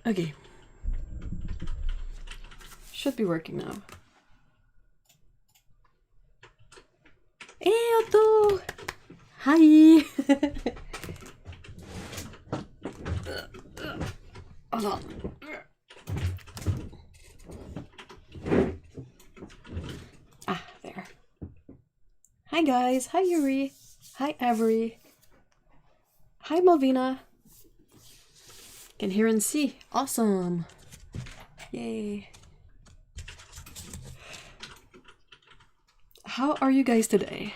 Okay. Should be working now. Hey Otto! Hi! Hold on. Ah, there. Hi guys, hi Yuri, hi Avery, hi Malvina. Can hear and see, awesome. Yay. How are you guys today?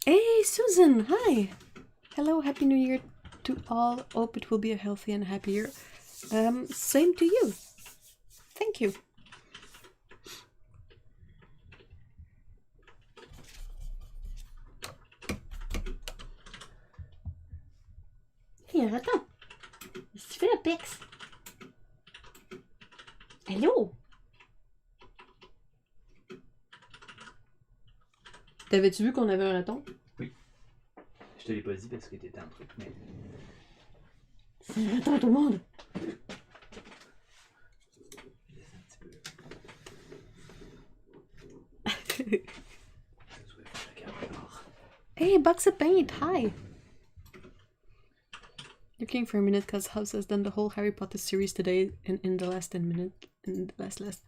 Hey Susan, hi. Hello, happy new year to all. Hope it will be a healthy and happy year. Same to you. Thank you. Hier, attends. Qu'est-ce que tu fais, le Pex? Hello. T'avais-tu vu qu'on avait un raton? Oui. Je te l'ai pas dit parce que t'étais en truc, mais... C'est un raton tout le monde. Laisse un petit peu. Hey, Bucks of Paint, hi. Looking for a minute because House has done the whole Harry Potter series today in the last 10 minutes. In the last.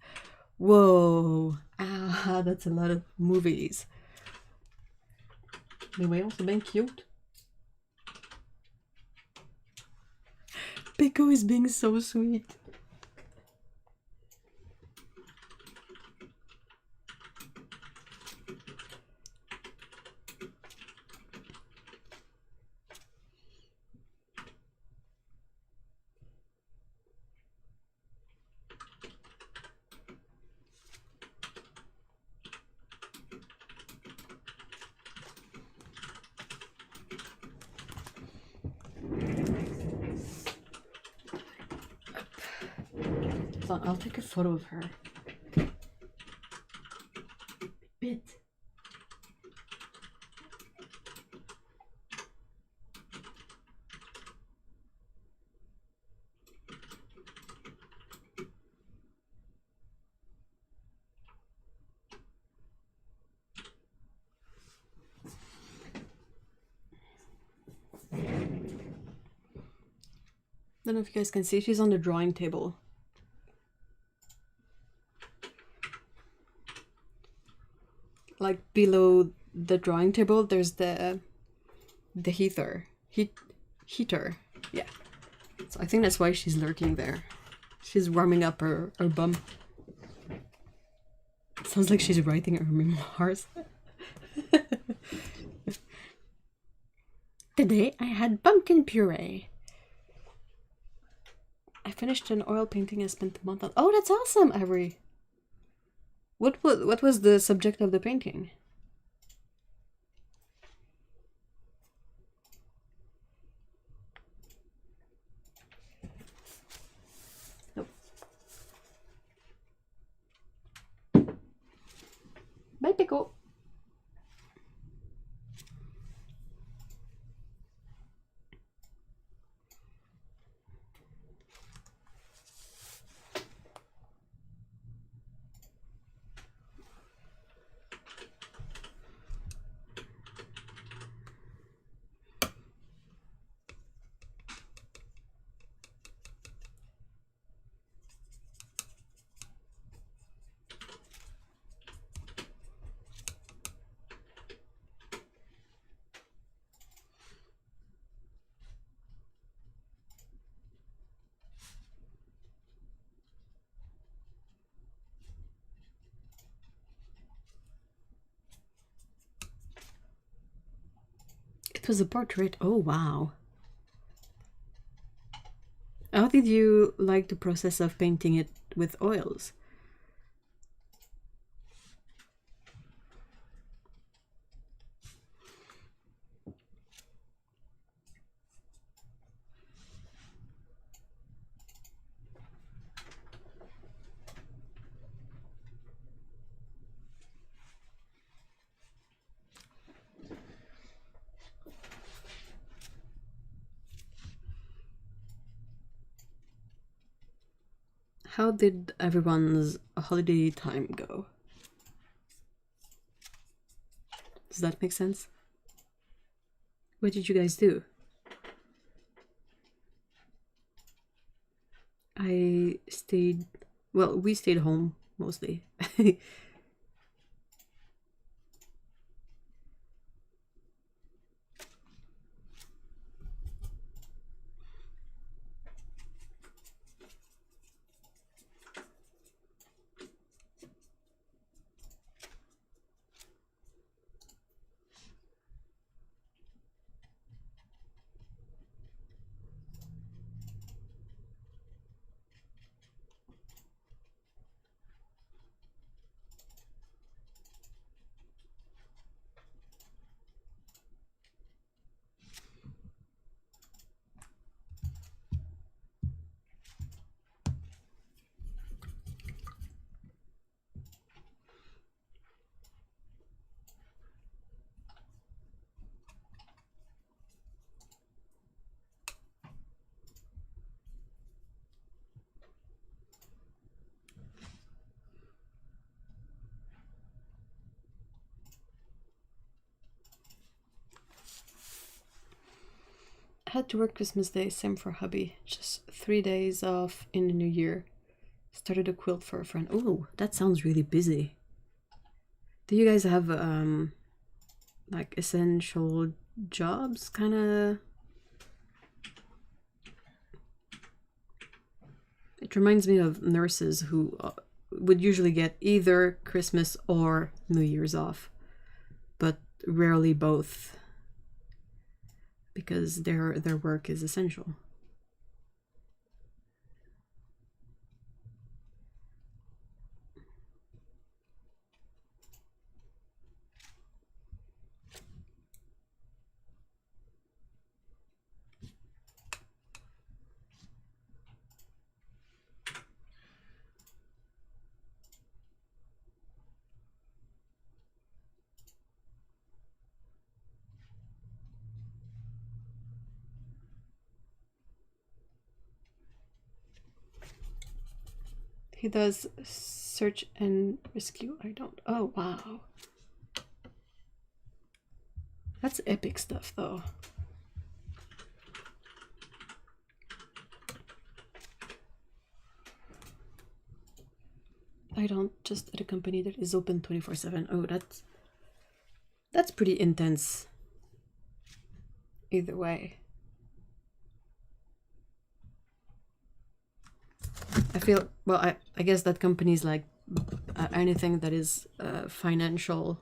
Whoa. Ah, that's a lot of movies. Mais voyons, c'est bien cute. Pico is being so sweet. I'll take a photo of her. Bit. Don't know if you guys can see, she's on the drawing table. Like below the drawing table, there's the heater. Heater. Yeah. So I think that's why she's lurking there. She's warming up her bum. Sounds like she's writing her memoirs. Today I had pumpkin puree. I finished an oil painting I spent a month on. Oh, that's awesome, Avery. What was the subject of the painting? Nope. Bye, Pico. It was a portrait. Oh, wow. How did you like the process of painting it with oils? How did everyone's holiday time go? Does that make sense? What did you guys do? I stayed, well, we stayed home mostly. Had to work Christmas Day, same for hubby. Just 3 days off in the new year. Started a quilt for a friend. Oh, that sounds really busy. Do you guys have like essential jobs, kind of? It reminds me of nurses who would usually get either Christmas or New Year's off, but rarely both, because their work is essential. He does search and rescue. I don't. Oh, wow. That's epic stuff, though. I don't, just at a company that is open 24/7. Oh, that's pretty intense. Either way. I feel, well, I guess that companies like anything that is financial,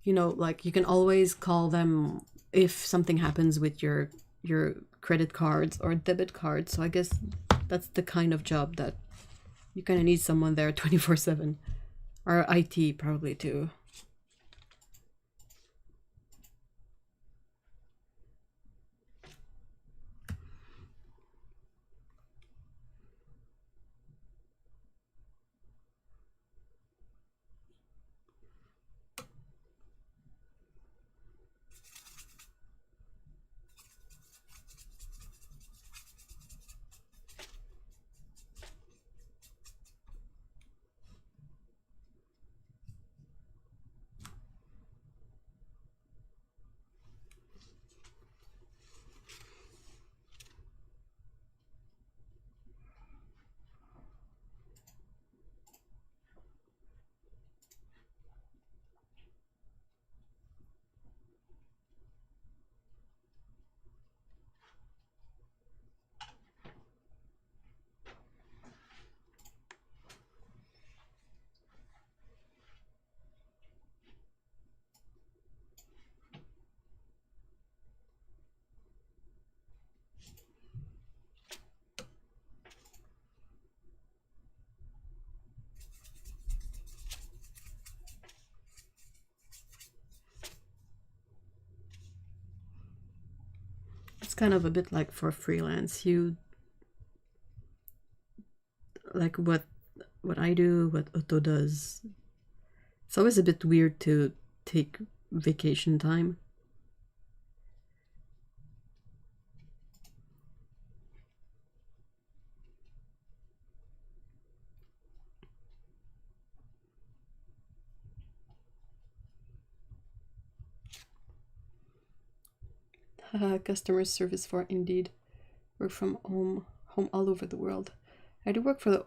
you know, like you can always call them if something happens with your credit cards or debit cards. So I guess that's the kind of job that you kind of need someone there 24/7, or IT probably too. It's kind of a bit like for freelance. You like what I do, what Otto does. It's always a bit weird to take vacation time. Customer service for Indeed. Work from home all over the world. I do work for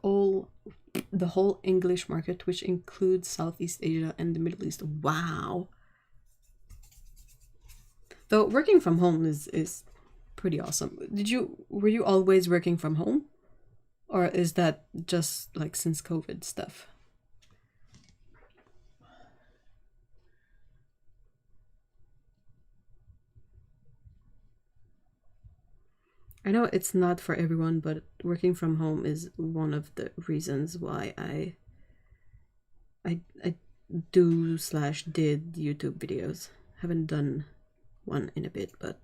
the whole English market, which includes Southeast Asia and the Middle East. Wow. Though working from home is pretty awesome. Were you always working from home? Or is that just like since COVID stuff? I know it's not for everyone, but working from home is one of the reasons why I did YouTube videos. Haven't done one in a bit, but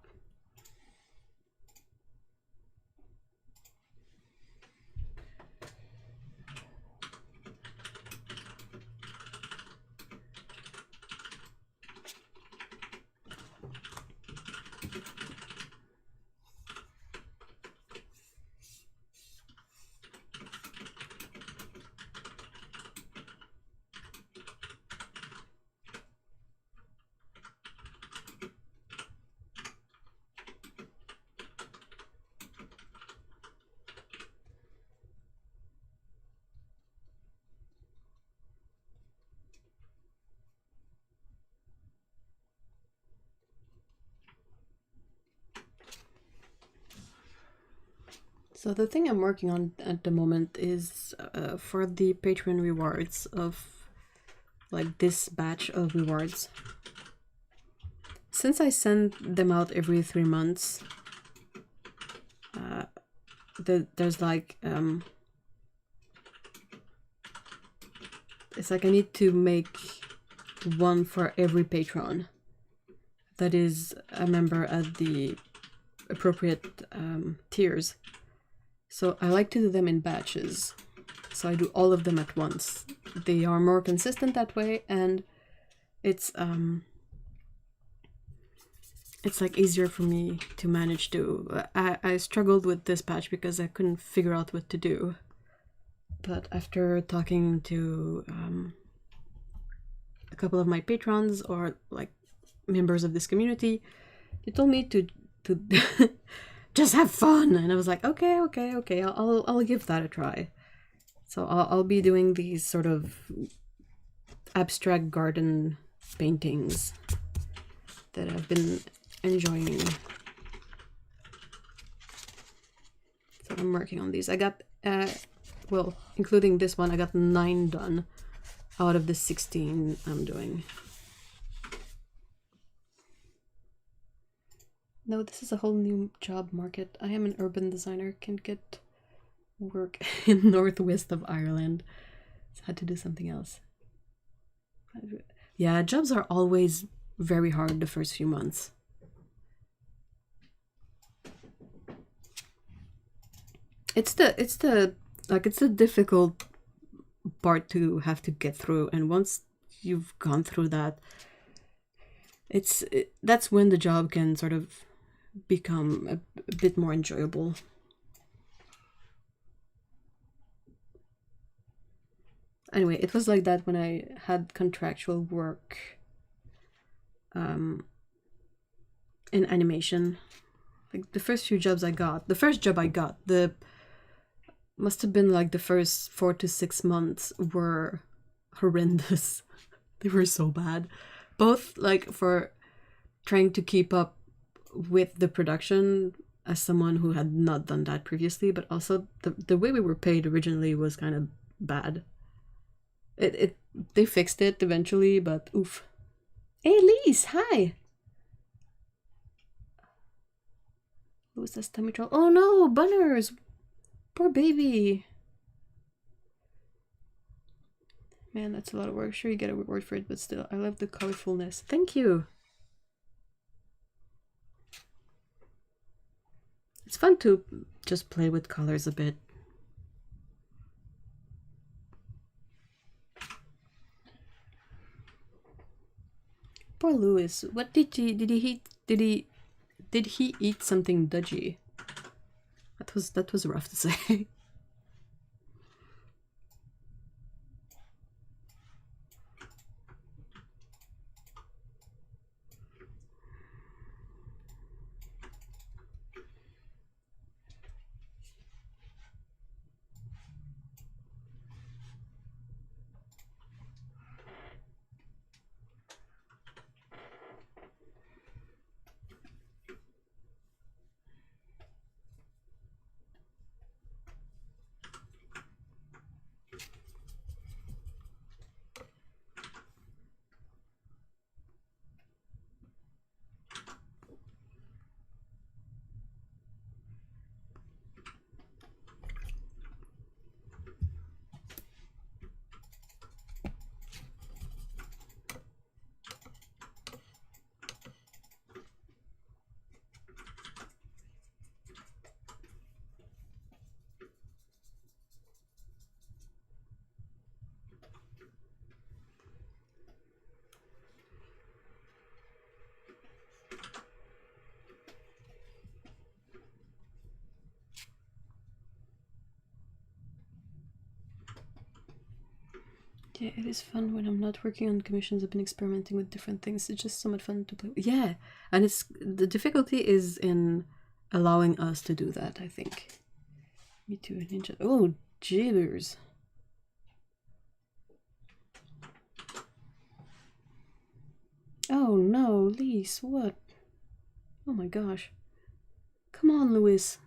so the thing I'm working on at the moment is for the Patreon rewards of like this batch of rewards. Since I send them out every 3 months, there's like it's like I need to make one for every patron that is a member at the appropriate tiers. So I like to do them in batches. So I do all of them at once. They are more consistent that way, and it's like easier for me to manage to. I struggled with this batch because I couldn't figure out what to do. But after talking to a couple of my patrons or like members of this community, they told me to just have fun, and I was like, okay, I'll give that a try. So I'll be doing these sort of abstract garden paintings that I've been enjoying. So I'm working on these. I got well, including this one, I got 9 done out of the 16 I'm doing. No, this is a whole new job market. I am an urban designer, can't get work in northwest of Ireland. So I had to do something else. Yeah, jobs are always very hard the first few months. It's the difficult part to have to get through, and once you've gone through that, that's when the job can sort of become a bit more enjoyable. Anyway, it was like that when I had contractual work in animation. Like the first few jobs I got, the first job I got, must have been like the first 4 to 6 months were horrendous. They were so bad. Both like for trying to keep up with the production as someone who had not done that previously, but also the way we were paid originally was kind of bad. They fixed it eventually, but oof. Hey Lise, hi! Who's this tummy troll? Oh no, Bunners! Poor baby! Man, that's a lot of work. Sure, you get a reward for it, but still, I love the colorfulness. Thank you! It's fun to just play with colors a bit. Poor Louis. What did he eat something dodgy? That was rough to say. Yeah, it is fun when I'm not working on commissions. I've been experimenting with different things. It's just so much fun to play with. Yeah, and it's the difficulty is in allowing us to do that, I think. Me too, ninja. Oh, jibbers. Oh no, Lise, what? Oh my gosh. Come on, Louis.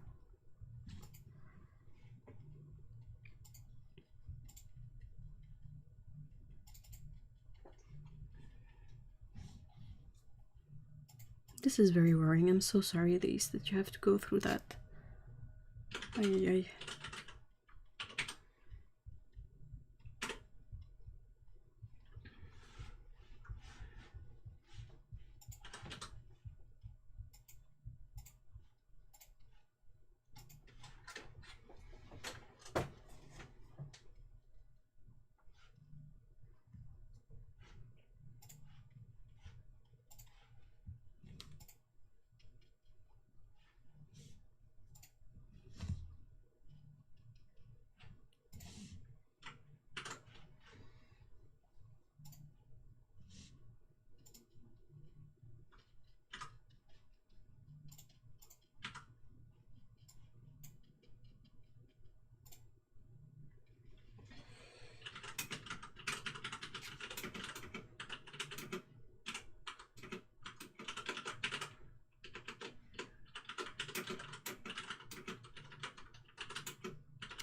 This is very worrying. I'm so sorry, Lise, that you have to go through that. Ay, ay, ay.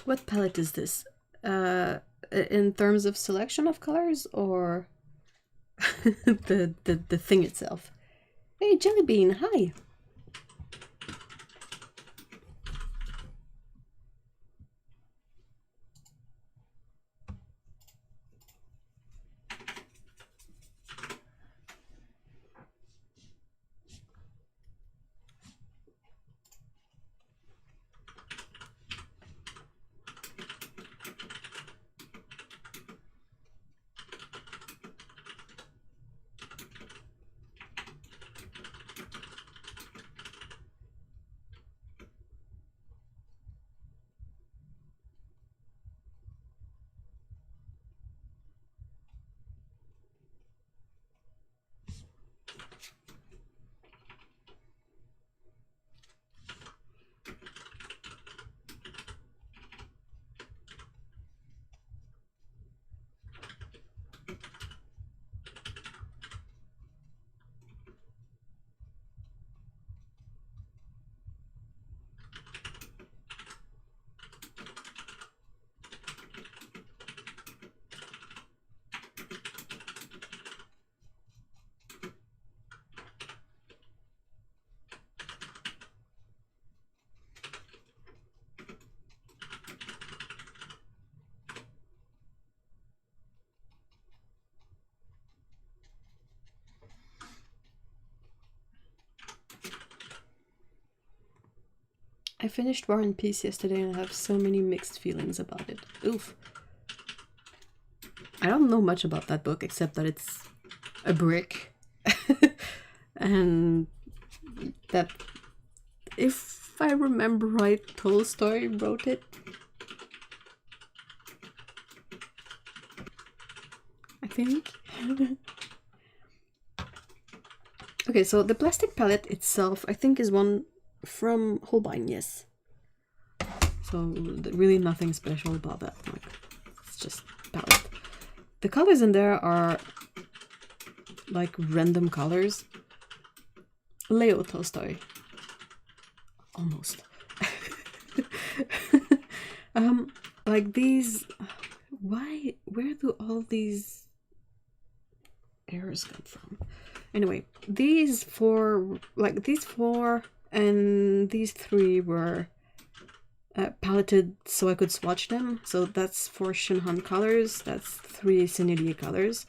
What palette is this? In terms of selection of colors or the thing itself? Hey, Jellybean, hi! I finished War and Peace yesterday and I have so many mixed feelings about it. Oof. I don't know much about that book except that it's a brick. And that, if I remember right, Tolstoy wrote it. I think. Okay, so the plastic palette itself, I think, is one from Holbein, yes. So really nothing special about that. Like, it's just palette. The colors in there are like random colors. Leo Tolstoy. Almost. Like these. Why? Where do all these errors come from? Anyway, these four and these three were paletted so I could swatch them. So that's 4 Shinhan colors, that's 3 Senilia colors.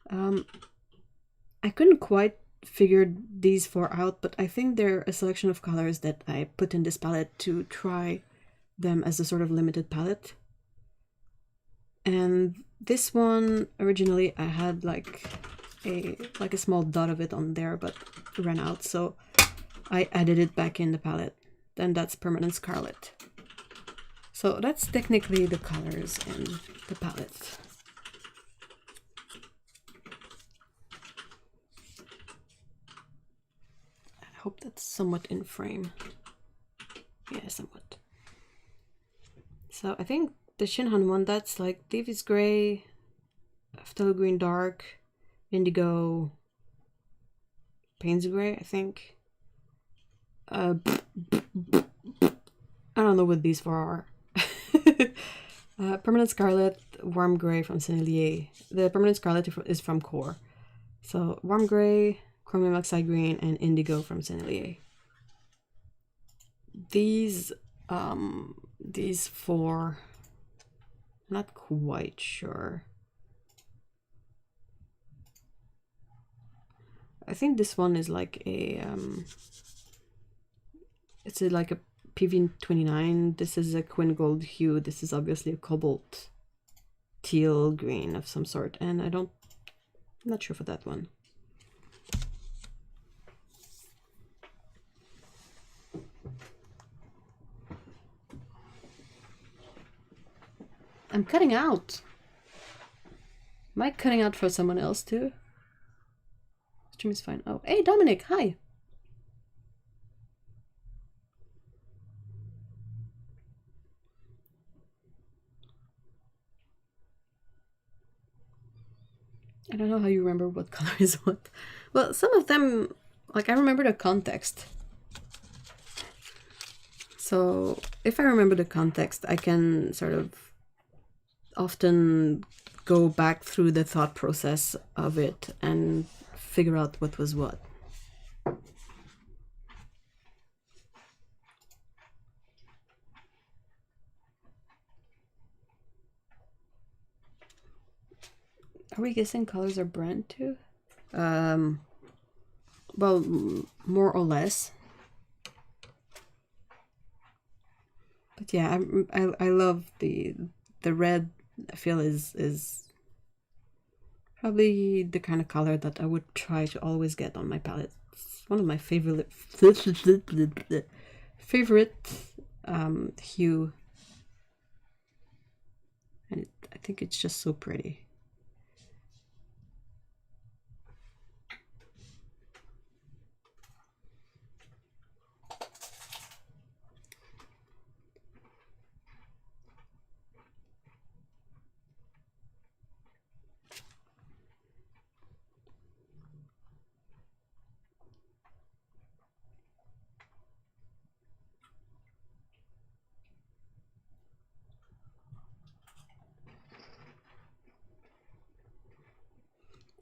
I couldn't quite figure these 4 out, but I think they're a selection of colors that I put in this palette to try them as a sort of limited palette. And this one, originally I had like a small dot of it on there, but ran out, so I added it back in the palette. Then that's Permanent Scarlet. So that's technically the colors in the palette. hope that's somewhat in frame. Yeah, somewhat. So I think the Shinhan one, that's like Davies Gray, Phthalo Green Dark, Indigo, Payne's Gray, I think. I don't know what these four are. Permanent Scarlet, Warm Gray from Sennelier. The Permanent Scarlet is from Core. So Warm Gray, Chromium Oxide Green, and Indigo from Sennelier. These four, not quite sure. I think this one is like a it's like a PV29. This is a Quinn Gold hue. This is obviously a cobalt teal green of some sort, and I'm not sure for that one. I'm cutting out. Am I cutting out for someone else too? Stream is fine. Oh, hey Dominic, hi. I don't know how you remember what color is what. Well, some of them, like I remember the context. So if I remember the context, I can sort of often go back through the thought process of it and figure out what was what. Are we guessing colors are brand too? Well, more or less. But yeah, I love the red. I feel is probably the kind of color that I would try to always get on my palette. It's one of my favorite hue, and I think it's just so pretty.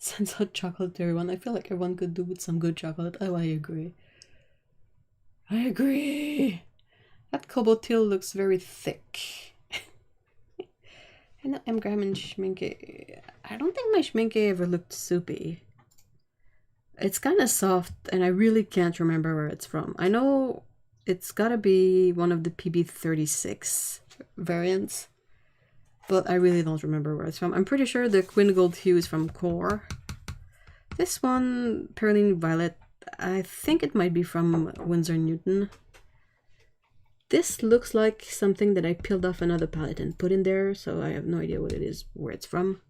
Sounds hot chocolate to everyone. I feel like everyone could do with some good chocolate. Oh, I agree. I agree. That cobalt teal looks very thick. I know M. Graham and Schminke. I don't think my Schminke ever looked soupy. It's kind of soft, and I really can't remember where it's from. I know it's gotta be one of the PB36 variants, but I really don't remember where it's from. I'm pretty sure the Quinn Gold hue is from Core. This one, Perline Violet, I think it might be from Winsor Newton. This looks like something that I peeled off another palette and put in there, so I have no idea what it is, where it's from.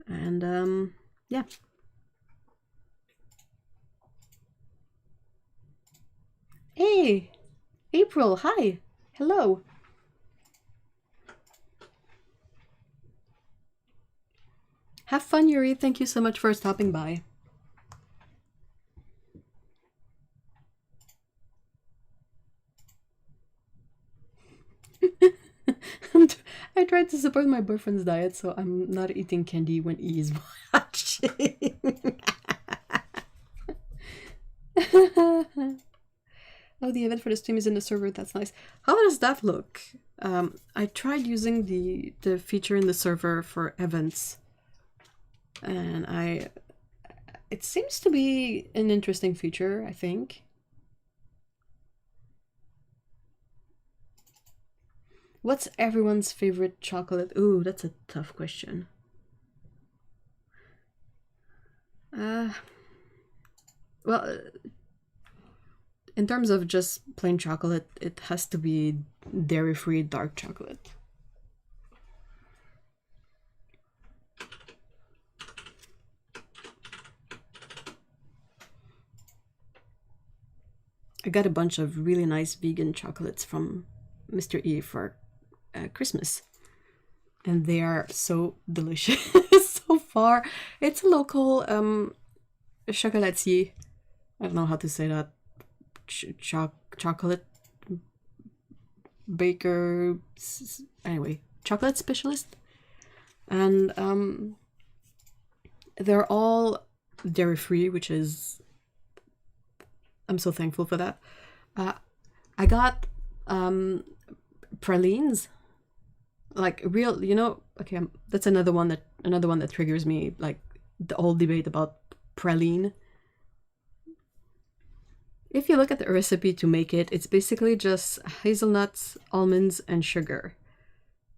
And yeah. Hey, April, hi, hello. Have fun, Yuri. Thank you so much for stopping by. I tried to support my boyfriend's diet, so I'm not eating candy when he is watching. Oh, the event for the stream is in the server. That's nice. How does that look? I tried using the feature in the server for events, and it seems to be an interesting feature, I think. What's everyone's favorite chocolate? Ooh, that's a tough question. Well, in terms of just plain chocolate, it has to be dairy-free dark chocolate. I got a bunch of really nice vegan chocolates from Mr. E for Christmas. And they are so delicious so far. It's a local chocolatier. I don't know how to say that. Chocolate baker. Anyway, chocolate specialist. And they're all dairy free, which is, I'm so thankful for that. I got pralines, like real, you know. Okay, that's another one that triggers me, like the whole debate about praline. If you look at the recipe to make it, it's basically just hazelnuts, almonds, and sugar.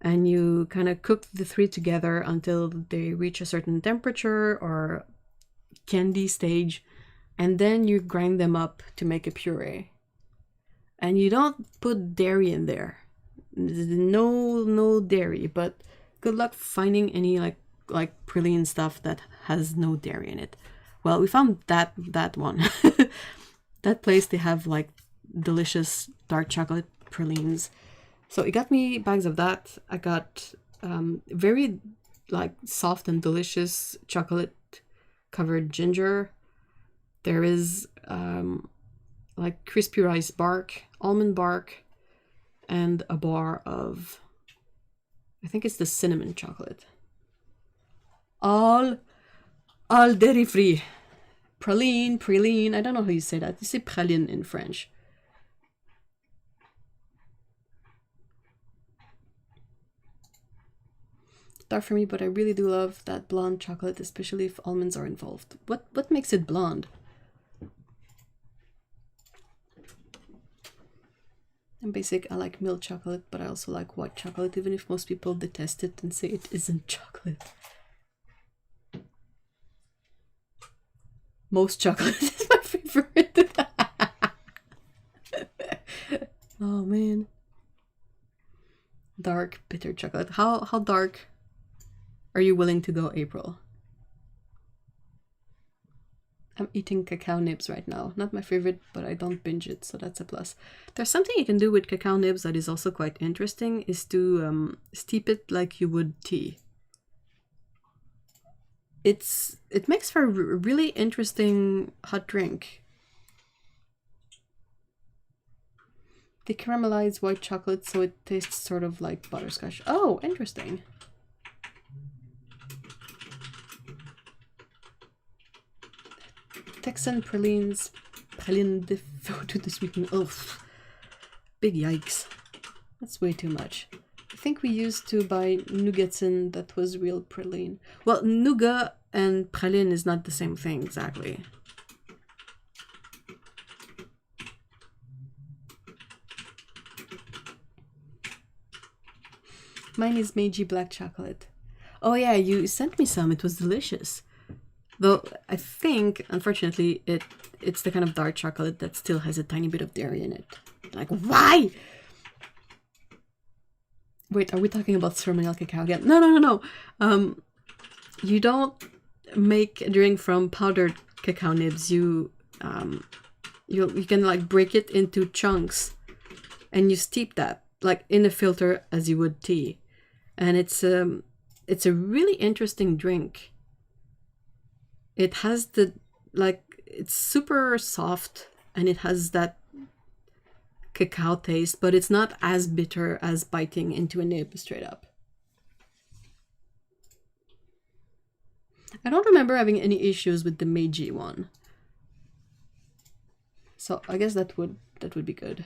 And you kind of cook the three together until they reach a certain temperature or candy stage, and then you grind them up to make a puree. And you don't put dairy in there. No dairy, but good luck finding any like praline stuff that has no dairy in it. Well, we found that one. That place, they have like delicious dark chocolate pralines. So it got me bags of that. I got very like soft and delicious chocolate covered ginger. There is like crispy rice bark, almond bark, and a bar of, I think it's the cinnamon chocolate. All dairy free. Praline, I don't know how you say that. You say praline in French. Dark for me, but I really do love that blonde chocolate, especially if almonds are involved. What makes it blonde? I'm basic, I like milk chocolate, but I also like white chocolate, even if most people detest it and say it isn't chocolate. Most chocolate is my favorite. Oh man. Dark, bitter chocolate. How dark are you willing to go, April? I'm eating cacao nibs right now. Not my favorite, but I don't binge it, so that's a plus. There's something you can do with cacao nibs that is also quite interesting, is to steep it like you would tea. It makes for a really interesting hot drink. They caramelize white chocolate so it tastes sort of like butterscotch. Oh, interesting. Texan pralines. Praline devoted to sweeten. Oh, big yikes. That's way too much. I think we used to buy nougatin that was real praline. Well, nougat and praline is not the same thing exactly. Mine is Meiji black chocolate. Oh yeah, you sent me some. It was delicious. Though I think, unfortunately, it's the kind of dark chocolate that still has a tiny bit of dairy in it. Like, why? Wait, are we talking about ceremonial cacao again? No. You don't make a drink from powdered cacao nibs. You can like break it into chunks, and you steep that like in a filter as you would tea, and it's a really interesting drink. It has it's super soft, and it has that cacao taste, but it's not as bitter as biting into a nib straight up. I don't remember having any issues with the Meiji one, so I guess that would be good.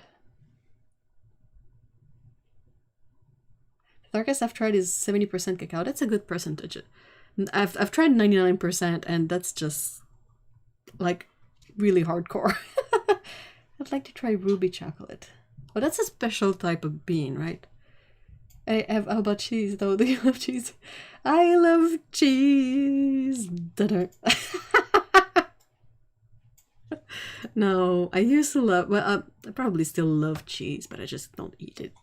The darkest I've tried is 70% cacao. That's a good percentage. I've tried 99%, and that's just like really hardcore. I'd like to try ruby chocolate. Oh, that's a special type of bean, right? How about cheese though? Do you love cheese? I love cheese. No, I used to love. Well, I probably still love cheese, but I just don't eat it.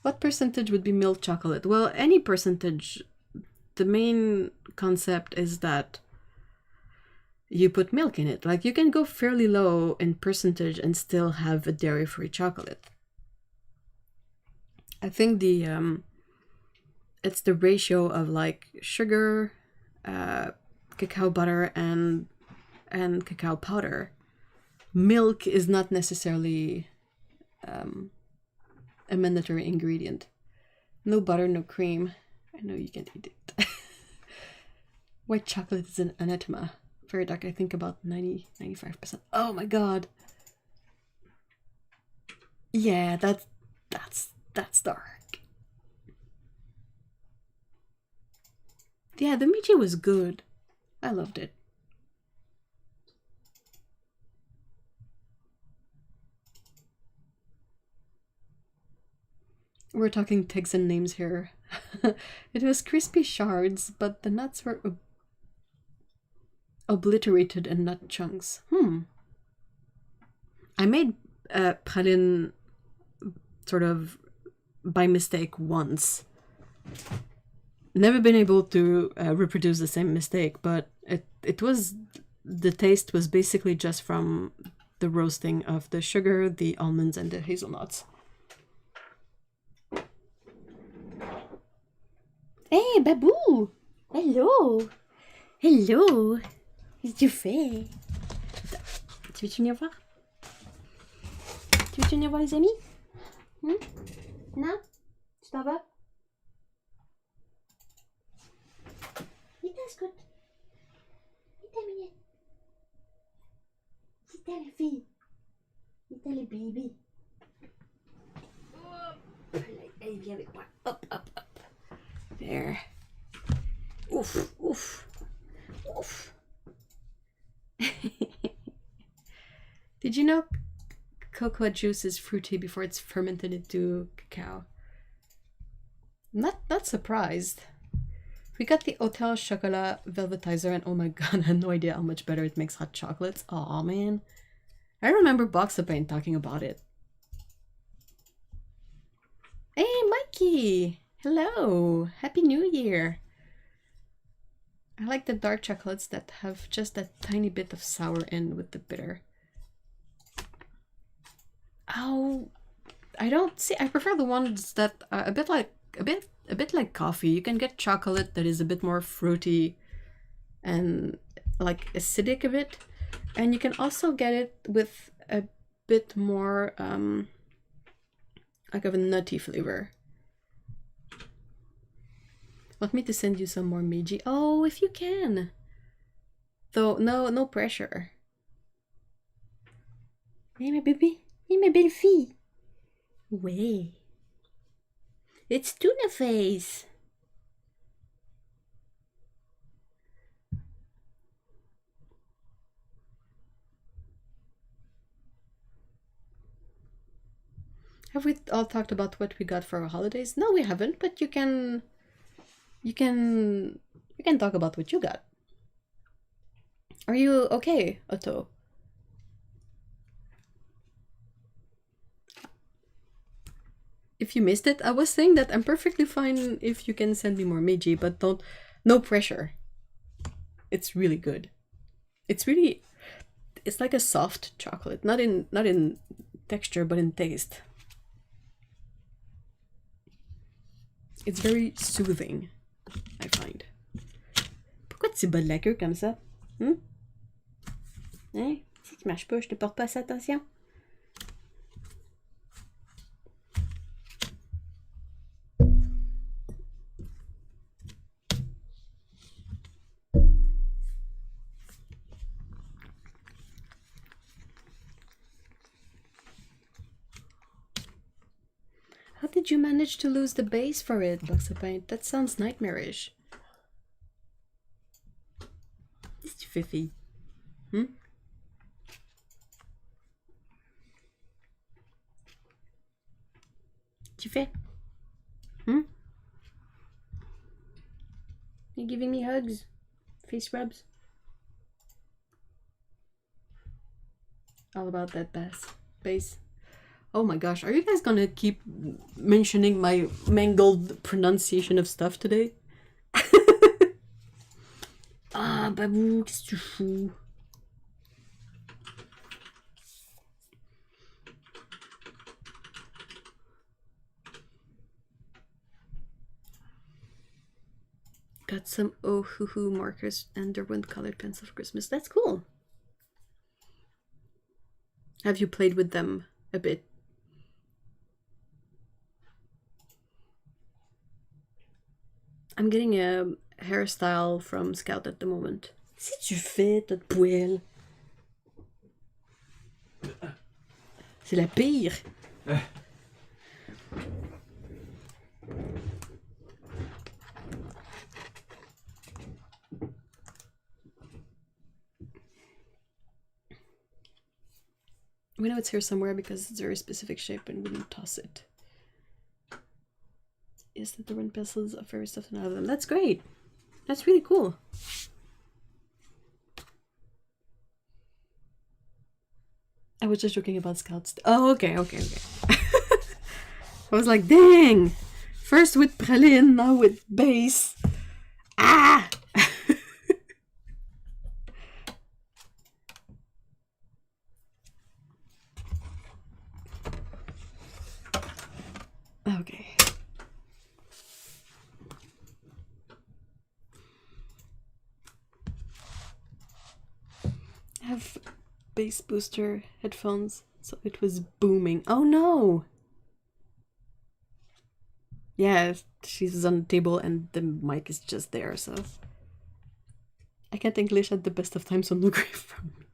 What percentage would be milk chocolate? Well, any percentage. The main concept is that you put milk in it. Like, you can go fairly low in percentage and still have a dairy-free chocolate. I think it's the ratio of like sugar, cacao butter, and cacao powder. Milk is not necessarily a mandatory ingredient. No butter, no cream. I know you can't eat it. White chocolate is an anathema. Very dark. I think about 95%. Oh my god. Yeah, that's dark. Yeah, the michi was good. I loved it. We're talking Texan names here. It was crispy shards, but the nuts were obliterated in nut chunks. I made praline sort of by mistake once. Never been able to reproduce the same mistake, but the taste was basically just from the roasting of the sugar, the almonds, and the hazelnuts. Hey, Babou! Hello! Hello! Qu'est-ce que tu fais? Tu veux venir voir? Tu veux venir voir les amis? Non? Tu t'en vas? Vite, Scott! Vite, Minette! Vite, les filles! Vite, les bébés! Allez, viens avec moi! Hop, hop, hop! There. Oof, oof, oof. Did you know cocoa juice is fruity before it's fermented into cacao? Not surprised. We got the Hotel Chocolat Velvetizer, and oh my god, I had no idea how much better it makes hot chocolates. Aw, man. I remember Boxapane talking about it. Hey, Mikey! Hello! Happy New Year! I like the dark chocolates that have just that tiny bit of sour in with the bitter. Oh, I don't see. I prefer the ones that are a bit like coffee. You can get chocolate that is a bit more fruity and like acidic a bit, and you can also get it with a bit more like of a nutty flavor. Want me to send you some more Meiji? Oh, if you can. Though, no pressure. Hey, my baby. Hey, my belle fille. Ouais. It's tuna face. Have we all talked about what we got for our holidays? No, we haven't, but you can talk about what you got. Are you okay, Otto? If you missed it, I was saying that I'm perfectly fine if you can send me more Meiji, but no pressure. It's really good. It's like a soft chocolate, not in texture, but in taste. It's very soothing, I find. Pourquoi tu bats de la queue comme ça? Hein? Si tu marches pas, je te porte pas assez attention. How did you manage to lose the base for it, Boxapane? That sounds nightmarish. Qu'est-ce que tu fais, fille? Tu fais? You giving me hugs? Face rubs? All about that bass. Oh my gosh, are you guys gonna keep mentioning my mangled pronunciation of stuff today? Ah, Babou, qu'est-ce que tu fous? got some oh hoo hoo markers and Derwent colored pencil for Christmas. That's cool. Have you played with them a bit? I'm getting a hairstyle from Scout at the moment. Si tu fais, ta poêle. C'est la pire. We know it's here somewhere because it's a very specific shape and we didn't toss it. Is that the wind pencils are very soft and out of them? That's great. That's really cool. I was just joking about Scouts. Oh, okay. I was like, dang! First with praline, now with base. Ah! Okay. I have bass booster headphones, so it was booming. Oh no! Yeah, she's on the table and the mic is just there, so I can't English at the best of times, so no grief from me.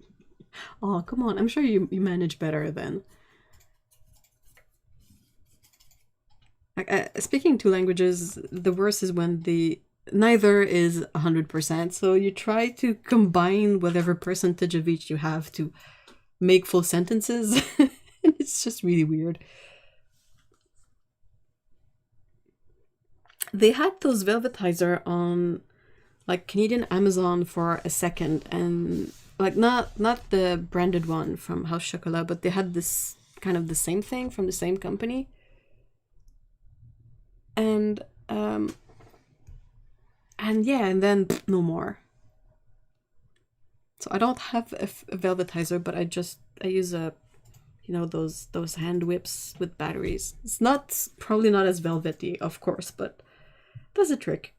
Oh, come on, I'm sure you manage better then. Speaking two languages, the worst is when neither is 100%, so you try to combine whatever percentage of each you have to make full sentences, and it's just really weird. They had those Velvetizer on like Canadian Amazon for a second, and like not the branded one from House Chocolat, but they had this kind of the same thing from the same company. And yeah, and then no more. So I don't have a Velvetizer, but I use those hand whips with batteries. It's probably not as velvety, of course, but does a trick.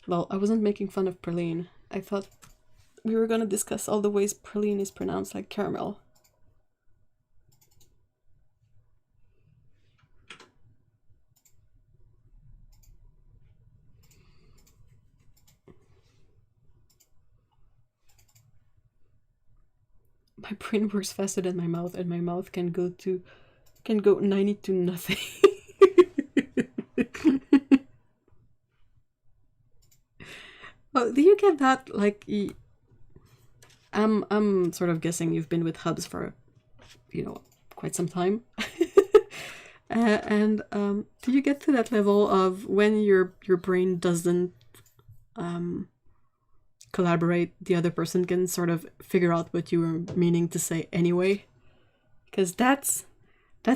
Well, I wasn't making fun of praline. I thought we were gonna discuss all the ways praline is pronounced like caramel. My brain works faster than my mouth, and my mouth can go 90 to nothing. Oh, do you get that? Like, I'm sort of guessing you've been with hubs for, quite some time. And do you get to that level of when your brain doesn't collaborate, the other person can sort of figure out what you were meaning to say anyway? Because that's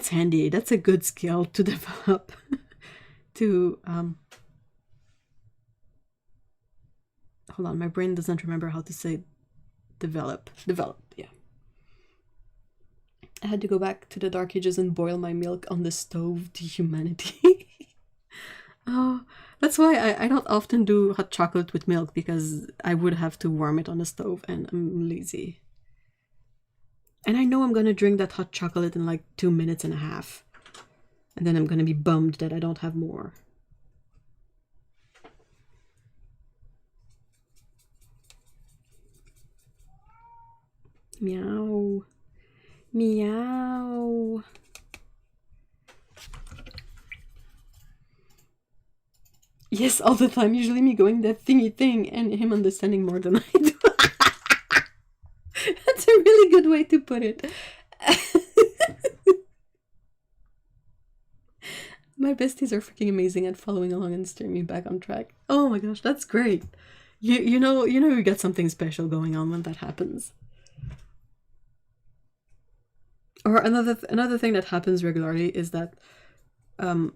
handy. That's a good skill to develop. To hold on, my brain doesn't remember how to say develop, yeah. I had to go back to the Dark Ages and boil my milk on the stove to humanity. Oh, that's why I don't often do hot chocolate with milk, because I would have to warm it on the stove and I'm lazy. And I know I'm gonna drink that hot chocolate in like 2.5 minutes. And then I'm gonna be bummed that I don't have more. Meow. Meow. Yes, all the time. Usually me going that thingy thing and him understanding more than I do. That's a really good way to put it. My besties are freaking amazing at following along and steering me back on track. Oh my gosh, that's great. You know you got something special going on when that happens. Or another thing that happens regularly is that one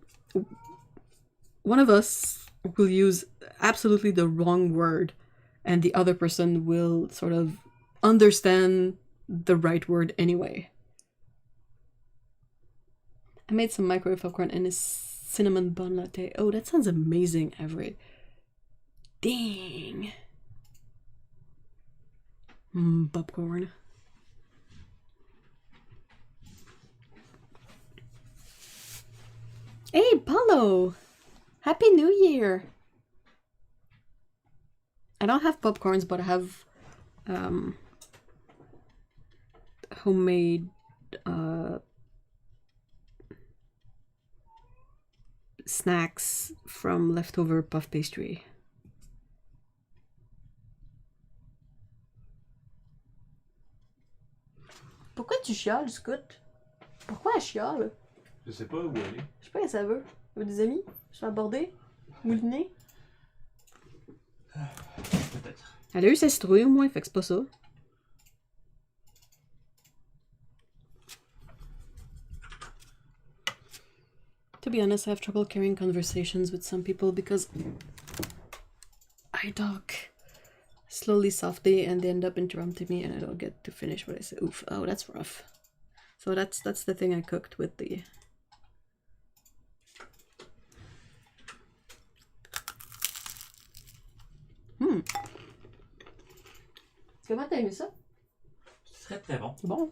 of us will use absolutely the wrong word and the other person will sort of understand the right word anyway. I made some microwave popcorn and it's cinnamon bun latte. Oh, that sounds amazing, Everett. Dang. Popcorn. Hey, Paulo! Happy New Year! I don't have popcorns, but I have homemade snacks from leftover puff pastry. Pourquoi tu chiales, Scott? Pourquoi elle chiale? Je sais pas où aller. Je sais pas, ça veut. Elle veut des amis? Je suis abordée? Moulinée? Peut-être. Elle a eu sa citrouille au moins, fait que c'est pas ça. To be honest, I have trouble carrying conversations with some people because I talk slowly, softly, and they end up interrupting me and I don't get to finish what I say. Oof, oh, that's rough. So that's the thing I cooked with the... Comment t'as aimé ça? Très très bon. Bon.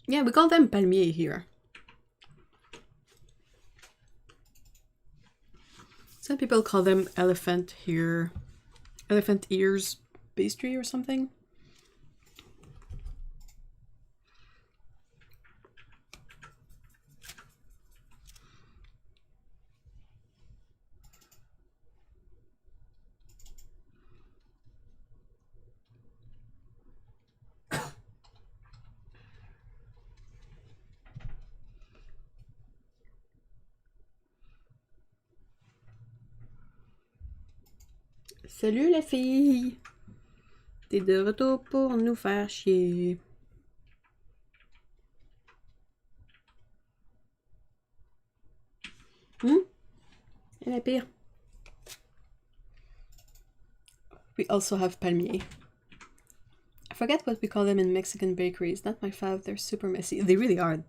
Yeah, we call them palmiers here. Some people call them elephant here. Elephant ears pastry or something. Salut les filles! T'es de retour pour nous faire chier. Elle est pire. We also have palmiers. I forget what we call them in Mexican bakeries. Not my fav, they're super messy. They really are.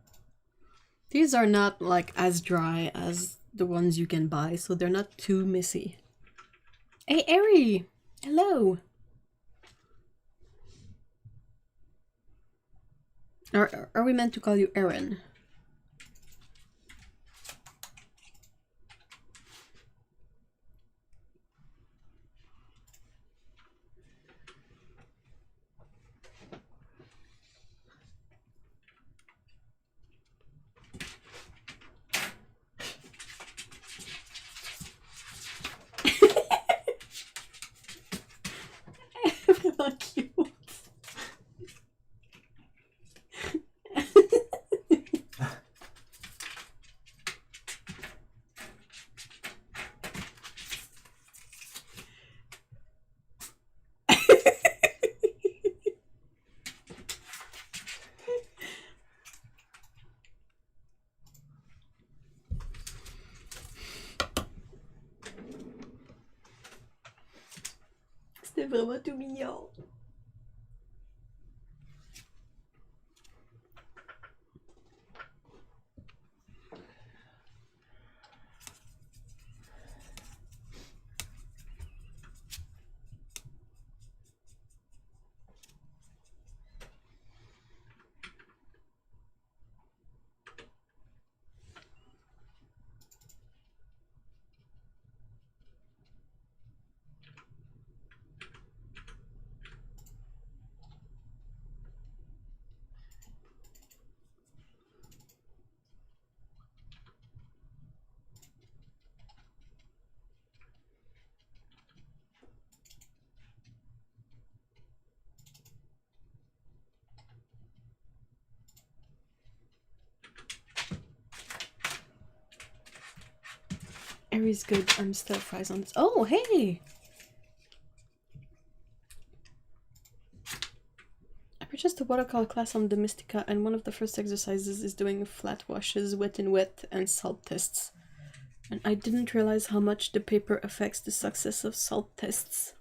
These are not like as dry as the ones you can buy, so they're not too messy. Hey, Ari! Hello! Are we meant to call you Erin? Vraiment cute. C'était vraiment tout mignon. Ari's good. I'm still fries on this. Oh, hey! just a watercolor class on Domestica, and one of the first exercises is doing flat washes, wet in wet, and salt tests. And I didn't realize how much the paper affects the success of salt tests.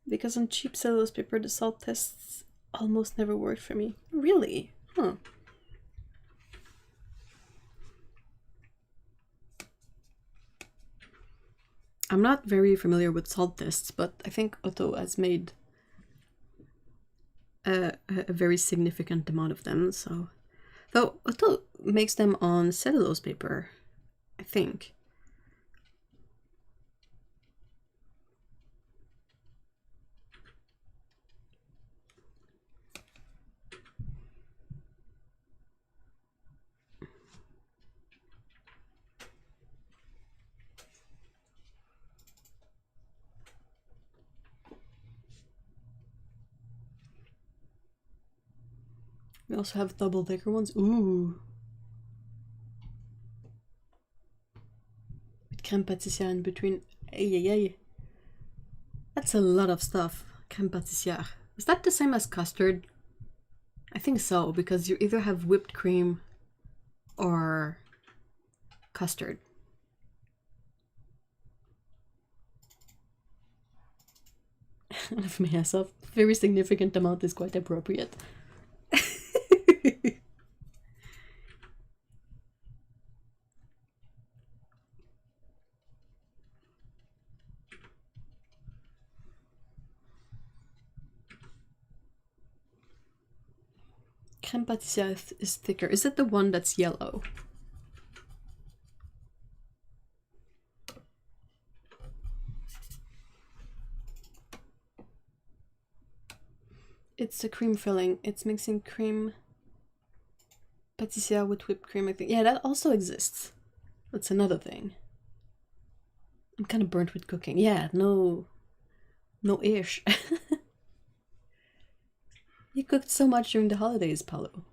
Because on cheap cellulose paper, the salt tests almost never worked for me. Really? Huh. I'm not very familiar with salt tests, but I think Otto has made a very significant amount of them, so... Though Otto makes them on cellulose paper, I think. We also have double-decker ones. Ooh. With crème pâtissière in between. Ay, ay, ay. That's a lot of stuff. Crème pâtissière. Is that the same as custard? I think so, because you either have whipped cream or custard. Of myself, very significant amount is quite appropriate. Crème pâtissière is thicker. Is it the one that's yellow? It's a cream filling. It's mixing cream pâtissière with whipped cream, I think. Yeah, that also exists. That's another thing. I'm kind of burnt with cooking. Yeah, no ish. You cooked so much during the holidays, Paolo.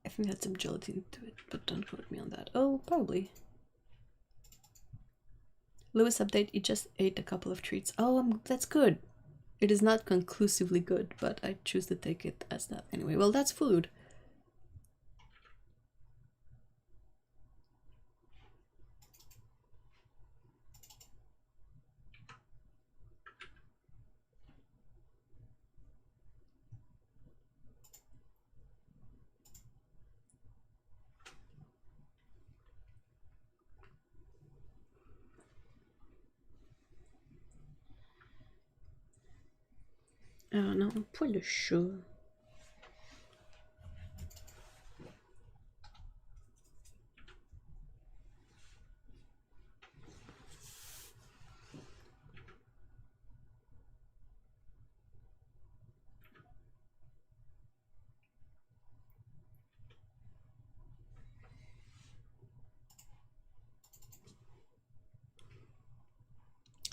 I think that's some gelatin to it, but don't quote me on that. Oh, probably. Lewis update, he just ate a couple of treats. Oh, that's good. It is not conclusively good, but I choose to take it as that anyway. Well, that's food. Oh non, poil de chat.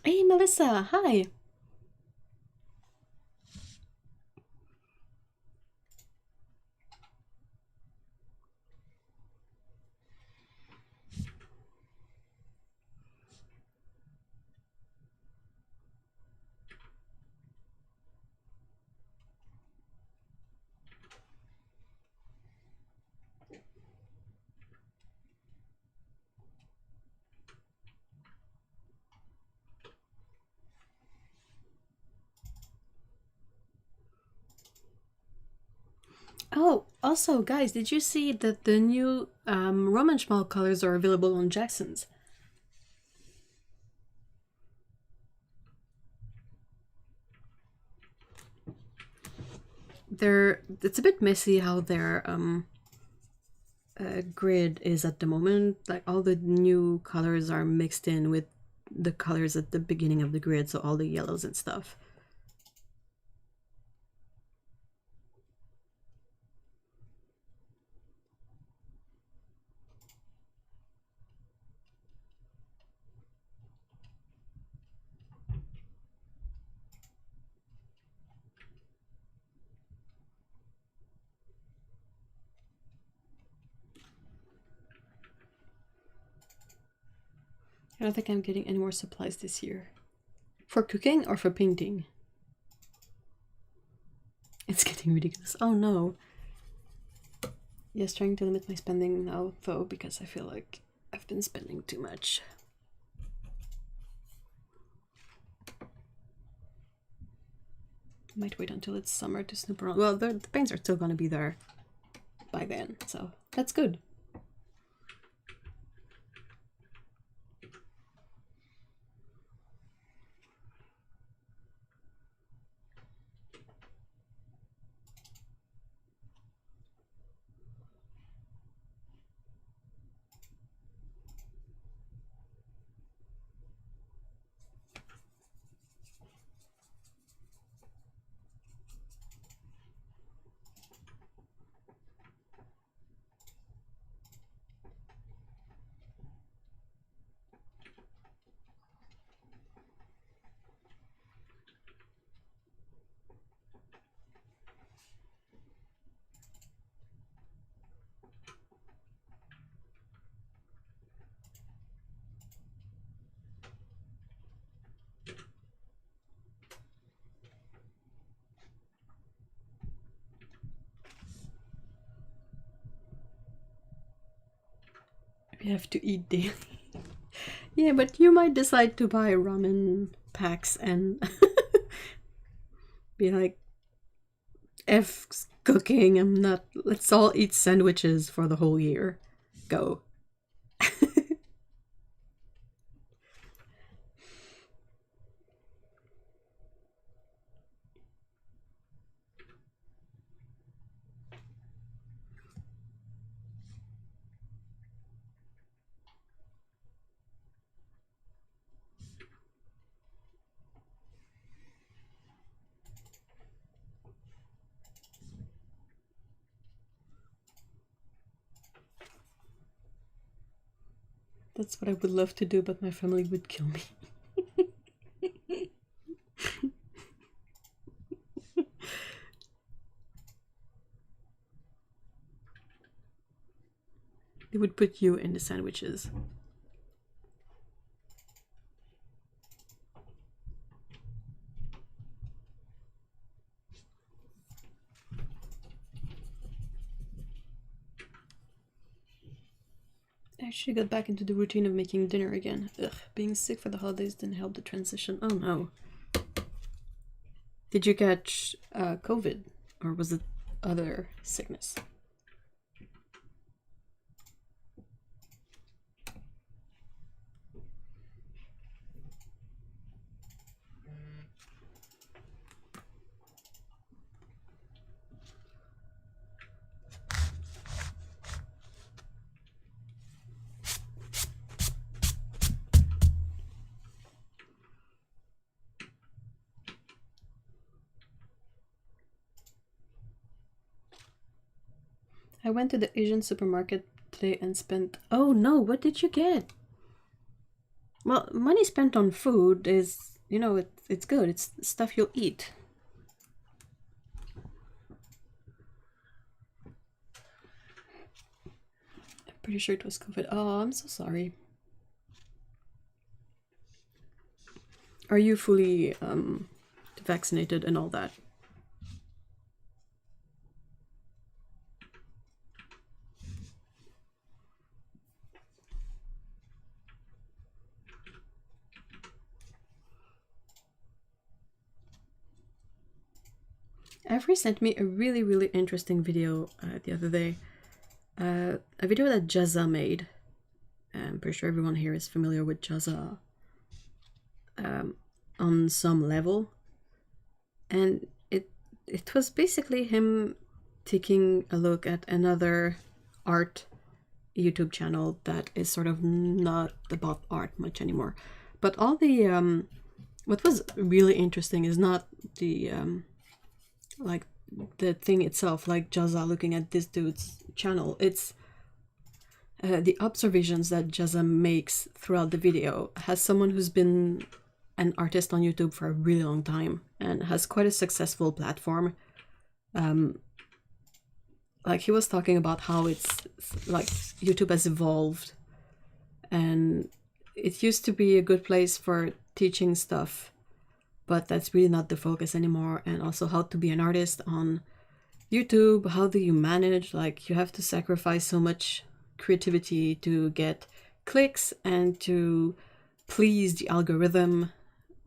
Hey Melissa, hi! Oh, also, guys, did you see that the new Roman Schmal colors are available on Jackson's? It's a bit messy how their grid is at the moment. Like all the new colors are mixed in with the colors at the beginning of the grid, so all the yellows and stuff. I don't think I'm getting any more supplies this year. For cooking or for painting? It's getting ridiculous. Oh no. Yes, trying to limit my spending now though, because I feel like I've been spending too much. Might wait until it's summer to snoop around. Well, the paints are still gonna be there by then, so that's good. You have to eat daily. Yeah, but you might decide to buy ramen packs and be like, F cooking, I'm not, let's all eat sandwiches for the whole year. Go. That's what I would love to do, but my family would kill me. They would put you in the sandwiches. I actually got back into the routine of making dinner again. Ugh, being sick for the holidays didn't help the transition. Oh no. Did you catch COVID? Or was it other sickness? I went to the Asian supermarket today and spent... Oh no, what did you get? Well, money spent on food is, you know, it's good. It's stuff you'll eat. I'm pretty sure it was COVID. Oh, I'm so sorry. Are you fully vaccinated and all that? Avery sent me a really interesting video the other day. A video that Jazza made. I'm pretty sure everyone here is familiar with Jazza on some level. And it was basically him taking a look at another art YouTube channel that is sort of not about art much anymore. But all the... what was really interesting is not the... like the thing itself, like Jazza looking at this dude's channel. It's the observations that Jazza makes throughout the video. Has someone who's been an artist on YouTube for a really long time and has quite a successful platform. Like he was talking about how it's like YouTube has evolved, and it used to be a good place for teaching stuff, but that's really not the focus anymore. And also how to be an artist on YouTube. How do you manage, like, you have to sacrifice so much creativity to get clicks and to please the algorithm,